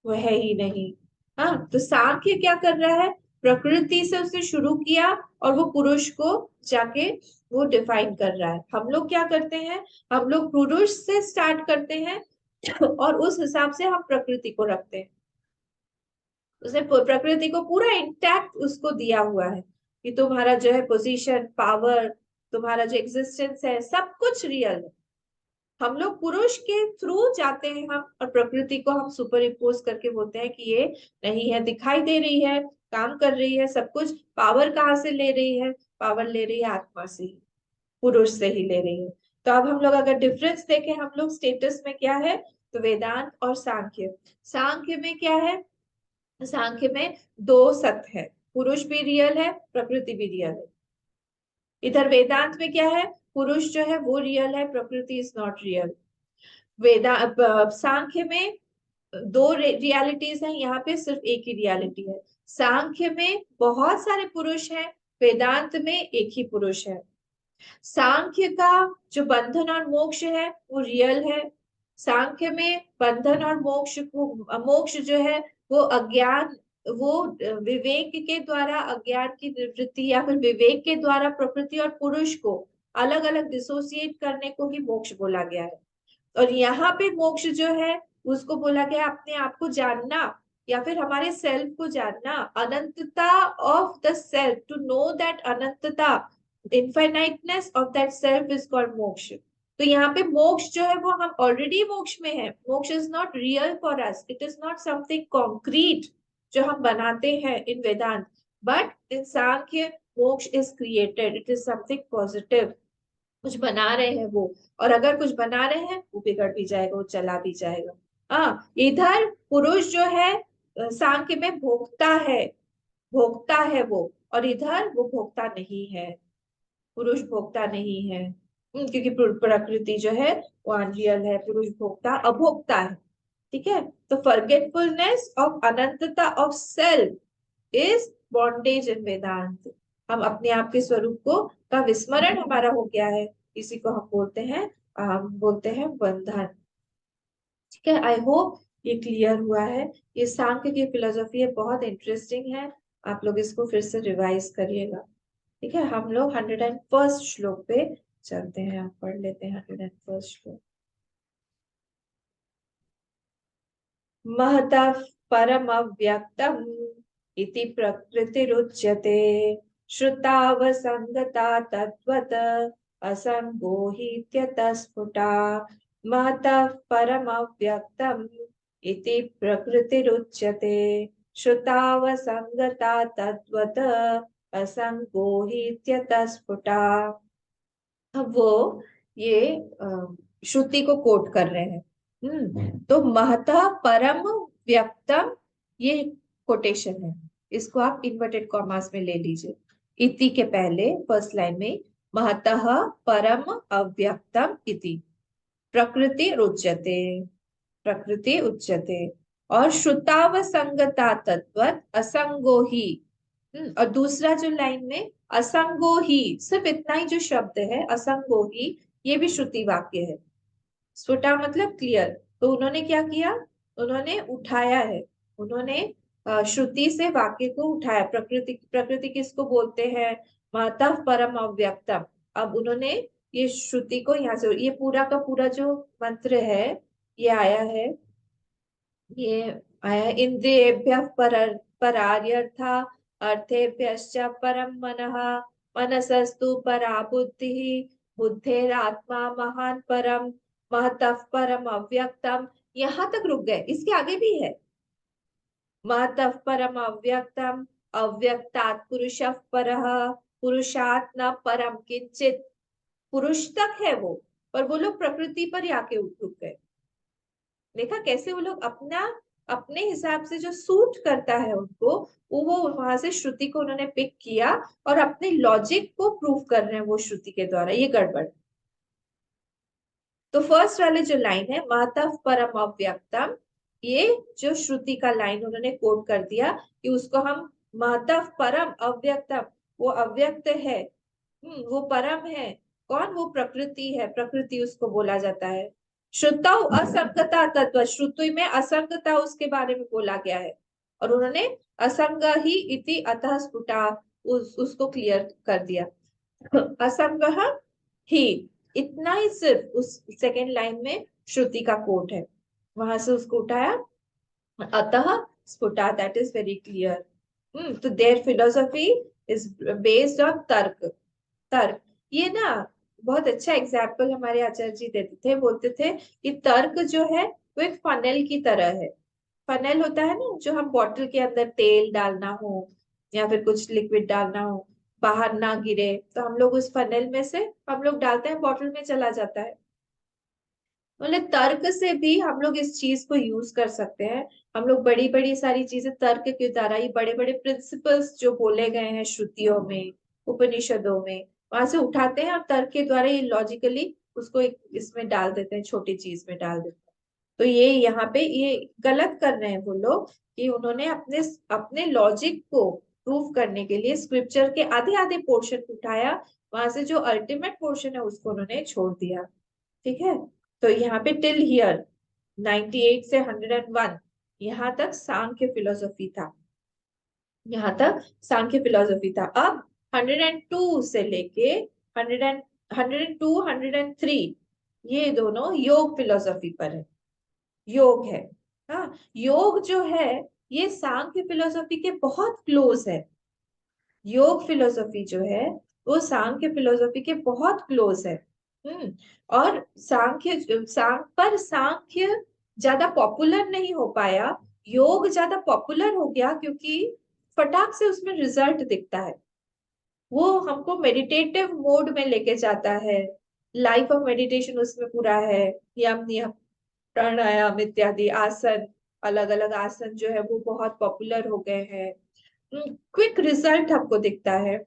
वो है ही नहीं। हाँ, तो सांख्य क्या कर रहा है, प्रकृति से उसने शुरू किया और वो पुरुष को जाके वो डिफाइन कर रहा है। हम लोग क्या करते हैं, हम लोग पुरुष से स्टार्ट करते हैं और उस हिसाब से हम प्रकृति को रखते हैं। उसने प्रकृति को पूरा इंटैक्ट उसको दिया हुआ है कि तुम्हारा जो है पोजीशन, पावर, तुम्हारा जो एग्जिस्टेंस है, सब कुछ रियल है। हम लोग पुरुष के थ्रू जाते हैं हम, और प्रकृति को हम सुपर इम्पोज करके बोलते हैं कि ये नहीं है, दिखाई दे रही है, काम कर रही है, सब कुछ। पावर कहाँ से ले रही है, पावर ले रही है आत्मा से ही, पुरुष से ही ले रही है। तो अब हम लोग अगर डिफरेंस देखें, हम लोग स्टेटस में क्या है, तो वेदांत और सांख्य। सांख्य में क्या है, सांख्य में दो सत्य है, पुरुष भी रियल है, प्रकृति भी रियल है। इधर वेदांत में क्या है, पुरुष जो है वो रियल है, प्रकृति इज नॉट रियल। सांख्य में दो रियलिटीज हैं, यहाँ पे सिर्फ एक ही रियलिटी है। सांख्य में बहुत सारे पुरुष हैं, वेदांत में एक ही पुरुष है। सांख्य का जो बंधन और मोक्ष है वो रियल है। सांख्य में बंधन और मोक्ष को, मोक्ष जो है वो अज्ञान, वो विवेक के द्वारा अज्ञान की निवृत्ति, या फिर विवेक के द्वारा प्रकृति और पुरुष को अलग अलग डिसोसिएट करने को ही मोक्ष बोला गया है। और यहाँ पे मोक्ष जो है उसको बोला गया अपने आप को जानना, या फिर हमारे सेल्फ को जानना, अनंतता of the self, to know that anantata, infiniteness of that self is called moksha. तो यहाँ पे मोक्ष जो है वो हम ऑलरेडी मोक्ष में है। मोक्ष is not real for us, it is not something concrete जो हम बनाते हैं इन वेदांत, बट इन सांख्य मोक्ष is created, it is something positive, कुछ बना रहे हैं वो। और अगर कुछ बना रहे हैं वो बिगड़ भी जाएगा, वो चला भी जाएगा। हाँ, इधर पुरुष जो है सांख्य में भोगता है, भोगता है वो, और इधर वो भोगता नहीं है, पुरुष भोगता नहीं है। क्योंकि प्रकृति जो है वो अनरियल है, पुरुष भोगता अभोक्ता है। ठीक है, तो फॉरगेटफुलनेस ऑफ अनंतता of self is bondage in वेदांत। हम अपने आप के स्वरूप को का विस्मरण हमारा हो गया है, इसी को हम बोलते हैं बंधन। ठीक है, आई होप ये क्लियर हुआ है। ये सांख्य की फिलोसॉफी है, बहुत इंटरेस्टिंग है, आप लोग इसको फिर से रिवाइज करिएगा। ठीक है, हम लोग 101 श्लोक पे चलते हैं, आप पढ़ लेते हैं 101 श्लोक। महतः परमव्यक्तम् इति प्रकृतिरुच्यते, श्रुतावसंगता तद्वत् असंगो हीत्यतः स्फुटा। महतः परमव्यक्तम् इति प्रकृतिरुच्यते, श्रुतावसंगता तद्वत् असंगो हीत्यतः स्फुटा। अब वो ये श्रुति को कोट कर रहे हैं। तो महतः परम व्यक्तम, ये कोटेशन है, इसको आप इन्वर्टेड कॉमास में ले लीजिए। इति के पहले फर्स्ट लाइन में महतः परम अव्यक्तम इति प्रकृति उच्यते, प्रकृति उच्यते, और श्रुतावसंगता तत्वत असंगो ही। और दूसरा जो लाइन में असंगो ही, सिर्फ इतना ही जो शब्द है असंगो ही, ये भी श्रुति वाक्य है। स्फुटा मतलब क्लियर। तो उन्होंने क्या किया, उन्होंने उठाया है, उन्होंने श्रुति से वाक्य को उठाया। प्रकृति, प्रकृति किसको बोलते हैं, महतः परम अव्यक्तम। अब उन्होंने ये श्रुति को यहाँ से, ये पूरा का पूरा जो मंत्र है ये आया है, ये आया इंद्रियेभ्य परार्यथा अर्थेभ्यश्च परम मनः, मनसस्तु परा बुद्धिः, बुद्धेरात्मा महान परम, महतः परम अव्यक्तम। यहाँ तक रुक गए, इसके आगे भी है। महतः परम अव्यक्तम, अव्यक्तात् पुरुषः परः, पुरुषात् न परम किंचित। पुरुष तक है वो, पर वो लोग प्रकृति पर आके रुक गए। देखा कैसे वो लोग अपना, अपने हिसाब से जो सूट करता है उनको, वो वहां से श्रुति को उन्होंने पिक किया और अपने लॉजिक को प्रूव कर रहे हैं वो श्रुति के द्वारा, ये गड़बड़। तो फर्स्ट वाले जो लाइन है महतः परम अव्यक्तम, ये जो श्रुति का लाइन उन्होंने कोट कर दिया कि उसको हम महतः परम अव्यक्तम, वो अव्यक्त है, वो परम है। कौन? वो प्रकृति है, प्रकृति उसको बोला जाता है। श्रुतौ असंगता तत्व, श्रुति में असंगता उसके बारे में बोला गया है, और उन्होंने असंग ही इति अतः स्फुटा उसको क्लियर कर दिया। असंग ही, इतना ही सिर्फ उस सेकेंड लाइन में श्रुति का कोट है, वहां से उसको उठाया, अतः स्फुटा, दैट इज वेरी क्लियर। तो their philosophy is based on tarka. तर्क, ये ना बहुत अच्छा एग्जाम्पल हमारे आचार्य जी देते थे, बोलते थे कि तर्क जो है वो एक फनेल की तरह है। फनेल होता है ना, जो हम बॉटल के अंदर तेल डालना हो या फिर कुछ लिक्विड डालना हो, बाहर ना गिरे, तो हम लोग उस फनेल में से हम लोग डालते हैं, बॉटल में चला जाता है। बोले तर्क से भी हम लोग इस चीज को यूज कर सकते हैं। हम लोग बड़ी बड़ी सारी चीजें तर्क के द्वारा, ये बड़े बड़े प्रिंसिपल्स जो बोले गए हैं श्रुतियों में, उपनिषदों में, वहां से उठाते हैं और तर्क के द्वारा ये लॉजिकली उसको एक इसमें डाल देते हैं, छोटी चीज में डाल देते हैं। तो ये यहाँ पे ये गलत कर रहे हैं वो लोग, कि उन्होंने अपने अपने लॉजिक को प्रूव करने के लिए स्क्रिप्चर के आधे आधे पोर्शन उठाया, वहां से जो अल्टीमेट पोर्शन है उसको उन्होंने छोड़ दिया। ठीक है, तो यहाँ पे टिल हियर 98 से 101, यहाँ तक सांख्य फिलोसफी था, यहाँ तक सांख्य फिलोसफी था। अब 102 से लेके 100 102 103, ये दोनों योग फिलोसफी पर है, योग है। हाँ, योग जो है ये सांख्य फिलोसफी के बहुत क्लोज है। योग फिलोसफी जो है वो सांख्य फिलोसफी के बहुत क्लोज है। और सांख्य ज्यादा पॉपुलर नहीं हो पाया, योग ज्यादा पॉपुलर हो गया क्योंकि फटाक से उसमें रिजल्ट दिखता है। वो हमको मेडिटेटिव मोड में लेके जाता है, लाइफ ऑफ मेडिटेशन उसमें पूरा है, यम नियम प्राणायाम इत्यादि आसन, अलग अलग आसन जो है वो बहुत पॉपुलर हो गए हैं। क्विक रिजल्ट हमको दिखता है,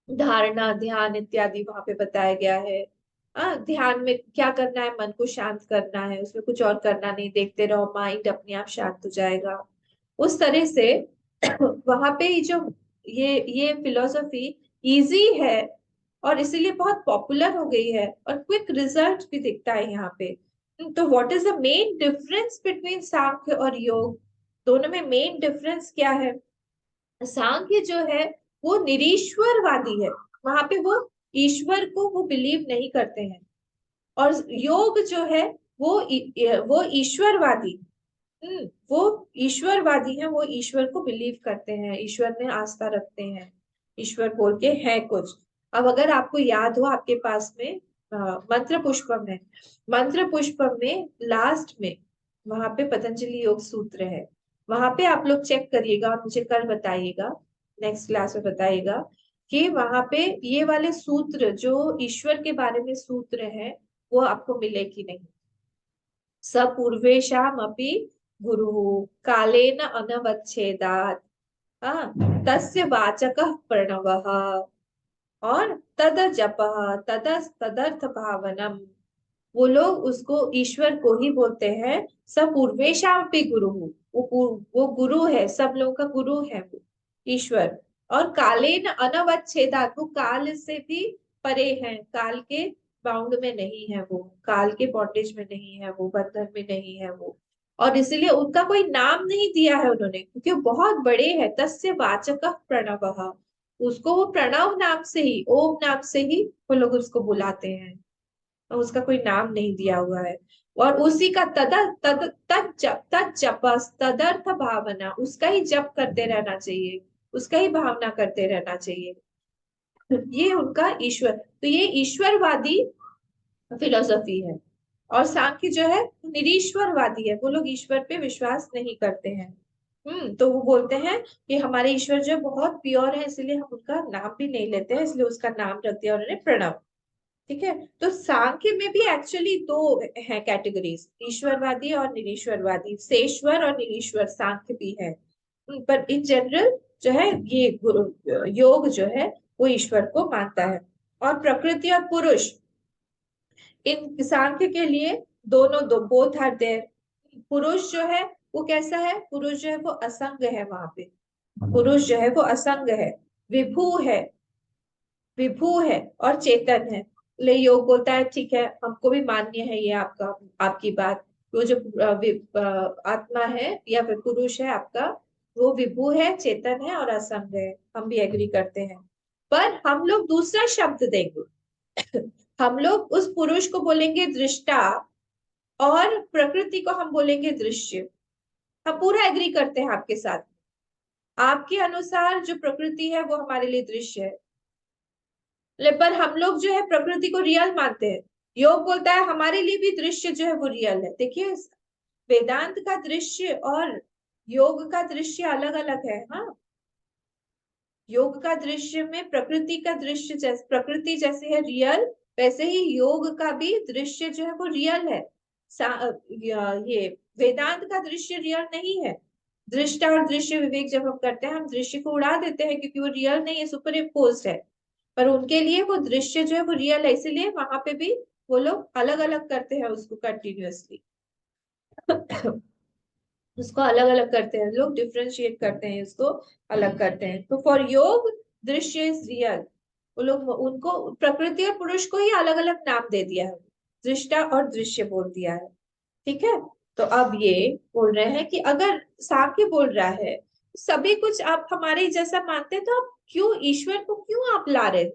धारणा ध्यान इत्यादि वहां पे बताया गया है। ध्यान में क्या करना है? मन को शांत करना है, उसमें कुछ और करना नहीं, देखते रहो, माइंड अपने आप शांत हो जाएगा, उस तरह से। वहां पे जो ये फिलोसफी इजी है और इसीलिए बहुत पॉपुलर हो गई है, और क्विक रिजल्ट भी दिखता है यहाँ पे। तो what is the main difference between Sankhya और योग? दोनों में मेन डिफरेंस क्या है? सांख्य जो है वो निरीश्वरवादी है, वहां पे वो ईश्वर को वो बिलीव नहीं करते हैं। और योग जो है वो ईश्वरवादी, वो ईश्वरवादी है, वो ईश्वर को बिलीव करते हैं, ईश्वर में आस्था रखते हैं, ईश्वर बोल के है कुछ। अब अगर आपको याद हो, आपके पास में मंत्र पुष्पम है, मंत्र पुष्पम में लास्ट में वहां पे पतंजलि योग सूत्र है, वहां पे आप लोग चेक करिएगा और मुझे कल बताइएगा, नेक्स्ट क्लास में बताइएगा कि वहां पे ये वाले सूत्र जो ईश्वर के बारे में सूत्र है वो आपको मिले कि नहीं। सपूर्वेशामपि गुरुः कालेन अनवच्छेदात्, तस्य वाचकः प्रणवः, और तद जपः तदर्थ भावनम, वो लोग उसको ईश्वर को ही बोलते हैं। सपूर्वेशामपि गुरुः, वो गुरु है, सब लोगों का गुरु है वो ईश्वर। और कालेन अनवच्छेदात्, वो काल से भी परे है, काल के बाउंड में नहीं है वो, काल के बॉन्डेज में नहीं है वो, बंधन में नहीं है वो। और इसलिए उनका कोई नाम नहीं दिया है उन्होंने, क्योंकि वो बहुत बड़े हैं। तस्य वाचकः प्रणवः, उसको वो प्रणव नाम से ही, ओम नाम से ही वो लोग उसको बुलाते हैं, और उसका कोई नाम नहीं दिया हुआ है। और उसी का तद तद तद जपस तदर्थ भावना, उसका ही जप करते रहना चाहिए, उसका ही भावना करते रहना चाहिए। ये उनका ईश्वर, तो ये ईश्वरवादी फिलोसफी है। और सांख्य जो है निरीश्वरवादी है, वो लोग ईश्वर पे विश्वास नहीं करते हैं। तो वो बोलते हैं कि हमारे ईश्वर जो है बहुत प्योर है, इसलिए हम उनका नाम भी नहीं लेते हैं, इसलिए उसका नाम रख दिया उन्होंने प्रणव। ठीक है, तो सांख्य में भी एक्चुअली दो है कैटेगरीज, ईश्वरवादी और निरीश्वरवादी, सेश्वर और निरीश्वर सांख्य भी है। पर इन जनरल जो है ये योग जो है वो ईश्वर को मानता है। और प्रकृति और पुरुष, इन सांख्य के लिए दोनों दो बोथ आर देयर। पुरुष जो है वो कैसा है, पुरुष जो है वो असंग है, वहां पे पुरुष जो है वो असंग है, विभू है, विभू है और चेतन है। ले योग बोलता है ठीक है, हमको भी मान्य है ये आपका, आपकी बात। वो जो आत्मा है या फिर पुरुष है आपका, वो विभू है, चेतन है और असंग है, हम भी एग्री करते हैं। पर हम लोग दूसरा शब्द देंगे। हम लोग उस पुरुष को बोलेंगे दृष्टा और प्रकृति को हम बोलेंगे दृश्य। हम पूरा एग्री करते हैं आपके साथ। आपके अनुसार जो प्रकृति है वो हमारे लिए दृश्य है, पर हम लोग जो है प्रकृति को रियल मानते हैं। योग बोलता है हमारे लिए भी दृश्य जो है वो रियल है। देखिए, वेदांत का दृश्य और योग का दृश्य अलग अलग है। हाँ, योग का दृश्य में प्रकृति का दृश्य जैसे, प्रकृति जैसे है रियल, वैसे ही योग का भी दृश्य जो है वो रियल है। ये वेदांत का दृश्य रियल नहीं है। दृष्टा और दृश्य विवेक जब हम करते हैं, हम दृश्य को उड़ा देते हैं क्योंकि वो रियल नहीं है, सुपर इम्पोज्ड है। पर उनके लिए वो दृश्य जो है वो रियल है, इसीलिए वहां पे भी वो लोग अलग अलग करते हैं उसको कंटिन्यूअसली। उसको अलग अलग करते हैं लोग, डिफ्रेंशिएट करते हैं उसको, अलग करते हैं। तो फॉर योग दृश्य इज रियल। वो लोग उनको प्रकृति और पुरुष को ही अलग अलग नाम दे दिया है, दृष्टा और दृश्य बोल दिया है। ठीक है। तो अब ये बोल रहे हैं कि अगर सांख्य बोल रहा है सभी कुछ आप हमारे जैसा मानते हैं, तो आप क्यों ईश्वर को क्यों आप ला रहे,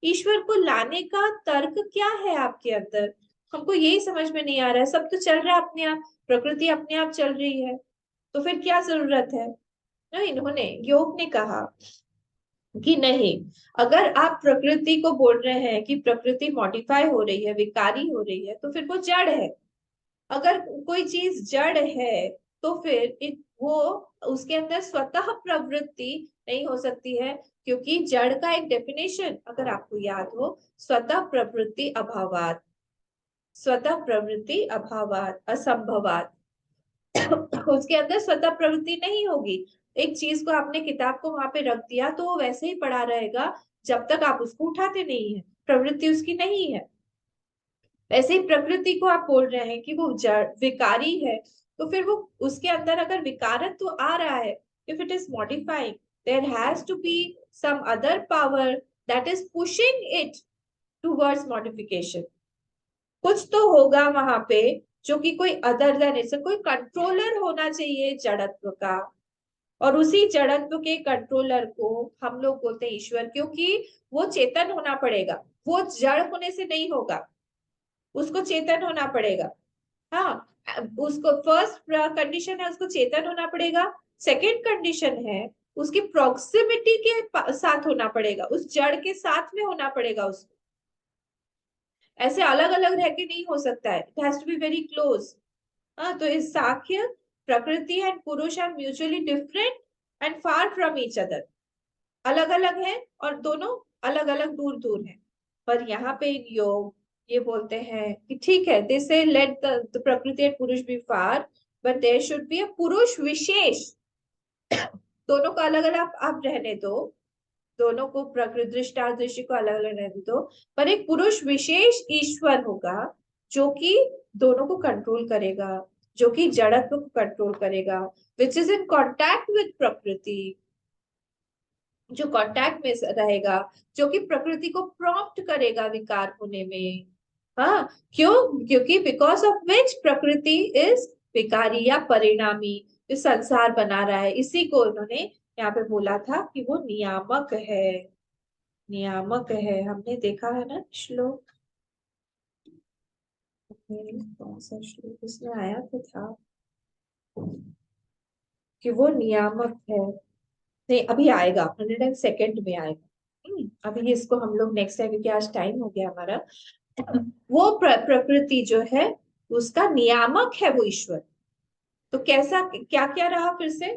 ईश्वर को लाने का तर्क क्या है आपके अंदर? हमको यही समझ में नहीं आ रहा है। सब तो चल रहा है अपने आप, प्रकृति अपने आप चल रही है, तो फिर क्या जरूरत है? ना, इन्होंने योग ने कहा कि नहीं, अगर आप प्रकृति को बोल रहे हैं कि प्रकृति मॉडिफाई हो रही है, विकारी हो रही है, तो फिर वो जड़ है। अगर कोई चीज जड़ है तो फिर वो उसके अंदर स्वतः प्रवृत्ति नहीं हो सकती है, क्योंकि जड़ का एक डेफिनेशन अगर आपको याद हो, स्वतः प्रवृत्ति अभावात, स्वतः प्रवृत्ति अभावात असंभवात। उसके अंदर स्वतः प्रवृत्ति नहीं होगी। एक चीज को आपने किताब को वहां पे रख दिया तो वो वैसे ही पड़ा रहेगा जब तक आप उसको उठाते नहीं है, प्रवृत्ति उसकी नहीं है। वैसे ही प्रकृति को आप बोल रहे हैं कि वो जड़ विकारी है, तो फिर वो उसके अंदर अगर विकारत्व तो आ रहा है, if it is modifying, there has to be some other power that is pushing it towards modification. कुछ तो होगा वहां पे, जो कि कोई अदर देन इट्स, कोई कंट्रोलर होना चाहिए जड़त्व का। और उसी जड़त्व के कंट्रोलर को हम लोग बोलते हैं ईश्वर, क्योंकि वो चेतन होना पड़ेगा, वो जड़ होने से नहीं होगा, उसको चेतन होना पड़ेगा। हाँ, उसको फर्स्ट कंडीशन है उसको चेतन होना पड़ेगा। सेकंड कंडीशन है उसकी प्रॉक्सिमिटी के साथ होना पड़ेगा, उस जड़ के साथ में होना पड़ेगा उसको। ऐसे अलग अलग रह के नहीं हो सकता है, it has to be very close. हाँ, तो इस Sankhya prakriti and purusha are mutually different and far from each other, अलग अलग है और दोनों अलग अलग दूर दूर हैं। पर यहाँ पे इन योग ये बोलते हैं कि ठीक है, they say let the prakriti and purusha be far, but there should be a purusha vishesh. दोनों को अलग अलग आप रहने दो, दोनों को प्रकृति दृष्टा दृश्य को अलग अलग रहने दो, पर एक पुरुष विशेष ईश्वर होगा जो कि दोनों को कंट्रोल करेगा, जो कि जड़त्व को कंट्रोल करेगा, which is in contact with प्रकृति, जो कांटेक्ट में रहेगा, जो कि प्रकृति को प्रॉम्प्ट करेगा विकार होने में। हाँ, क्यों? क्योंकि बिकॉज ऑफ विच प्रकृति इज विकारी या परिणामी, जो संसार बना रहा है, इसी को उन्होंने यहाँ पे बोला था कि वो नियामक है। नियामक है, हमने देखा है ना श्लोक, कौन सा श्लोक इसमें आया तो था कि वो नियामक है। नहीं, अभी आएगा, 102nd में आएगा। अभी इसको हम लोग नेक्स्ट टाइम, क्योंकि आज टाइम हो गया हमारा। वो प्रकृति जो है उसका नियामक है वो ईश्वर। तो कैसा क्या क्या रहा फिर से?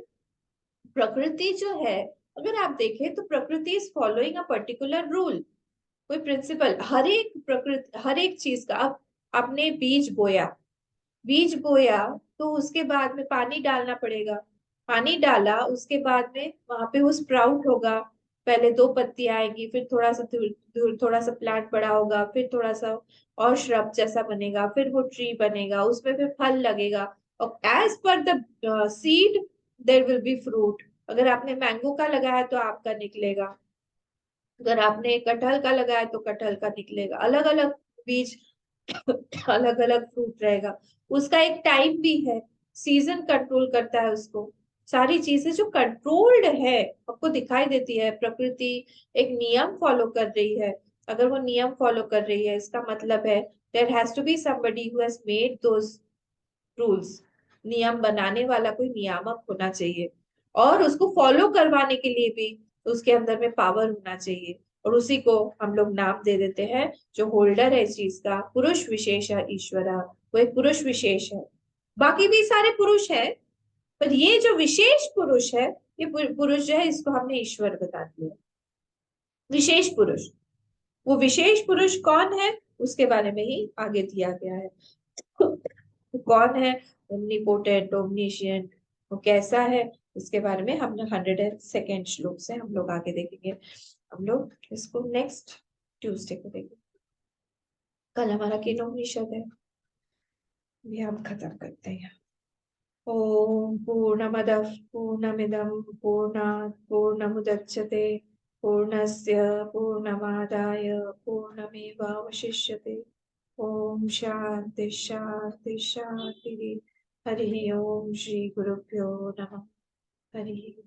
प्रकृति जो है, अगर आप देखें तो प्रकृति is following a particular rule, कोई प्रिंसिपल। हर एक प्रकृति, हर एक चीज का, अब आपने बीज बोया, बीज बोया तो उसके बाद में पानी डालना पड़ेगा, पानी डाला उसके बाद में वहां पे वो स्प्राउट होगा, पहले 2 पत्ती आएगी, फिर थोड़ा सा थोड़ा सा प्लांट बड़ा होगा, फिर थोड़ा सा और श्रब जैसा बनेगा, फिर वो ट्री बनेगा, उसमें फिर फल लगेगा, और as per the seed there will be fruit. अगर आपने मैंगो का लगाया तो आपका निकलेगा, अगर आपने कटहल का लगाया तो कटहल का निकलेगा। अलग अलग बीज, अलग अलग फ्रूट रहेगा। उसका एक टाइम भी है, सीजन कंट्रोल करता है उसको। सारी चीजें जो कंट्रोल्ड है, आपको दिखाई देती है, प्रकृति एक नियम फॉलो कर रही है। अगर वो नियम फॉलो कर रही है, इसका मतलब है there has to be somebody who has made those rules. नियम बनाने वाला कोई नियामक होना चाहिए, और उसको फॉलो करवाने के लिए भी उसके अंदर में पावर होना चाहिए। और उसी को हम लोग नाम दे देते हैं, जो होल्डर है इस चीज का, पुरुष विशेष है ईश्वरा। वो एक पुरुष विशेष है, बाकी भी सारे पुरुष है, पर ये जो विशेष पुरुष है, ये पुरुष जो है, इसको हमने ईश्वर बता दिया, विशेष पुरुष। वो विशेष पुरुष कौन है, उसके बारे में ही आगे दिया गया है। वो कौन है, ओमनीपोटेंट, ओमनीशियंट, वो कैसा है, इसके बारे में हम 102nd श्लोक से हम लोग आगे देखेंगे। हम लोग इसको नेक्स्ट ट्यूसडे को देखेंगे। कल हमारा केनोपनिषद है, ये हम खत्म करते हैं। ओम पूर्णमदः पूर्णमिदं पूर्णात् पूर्णमुदच्यते पूर्णस्य पूर्णमादाय पूर्णमेवावशिष्यते। ओम शांति शांति शांति। हरि ओम श्री गुरुभ्यो नमः। हरि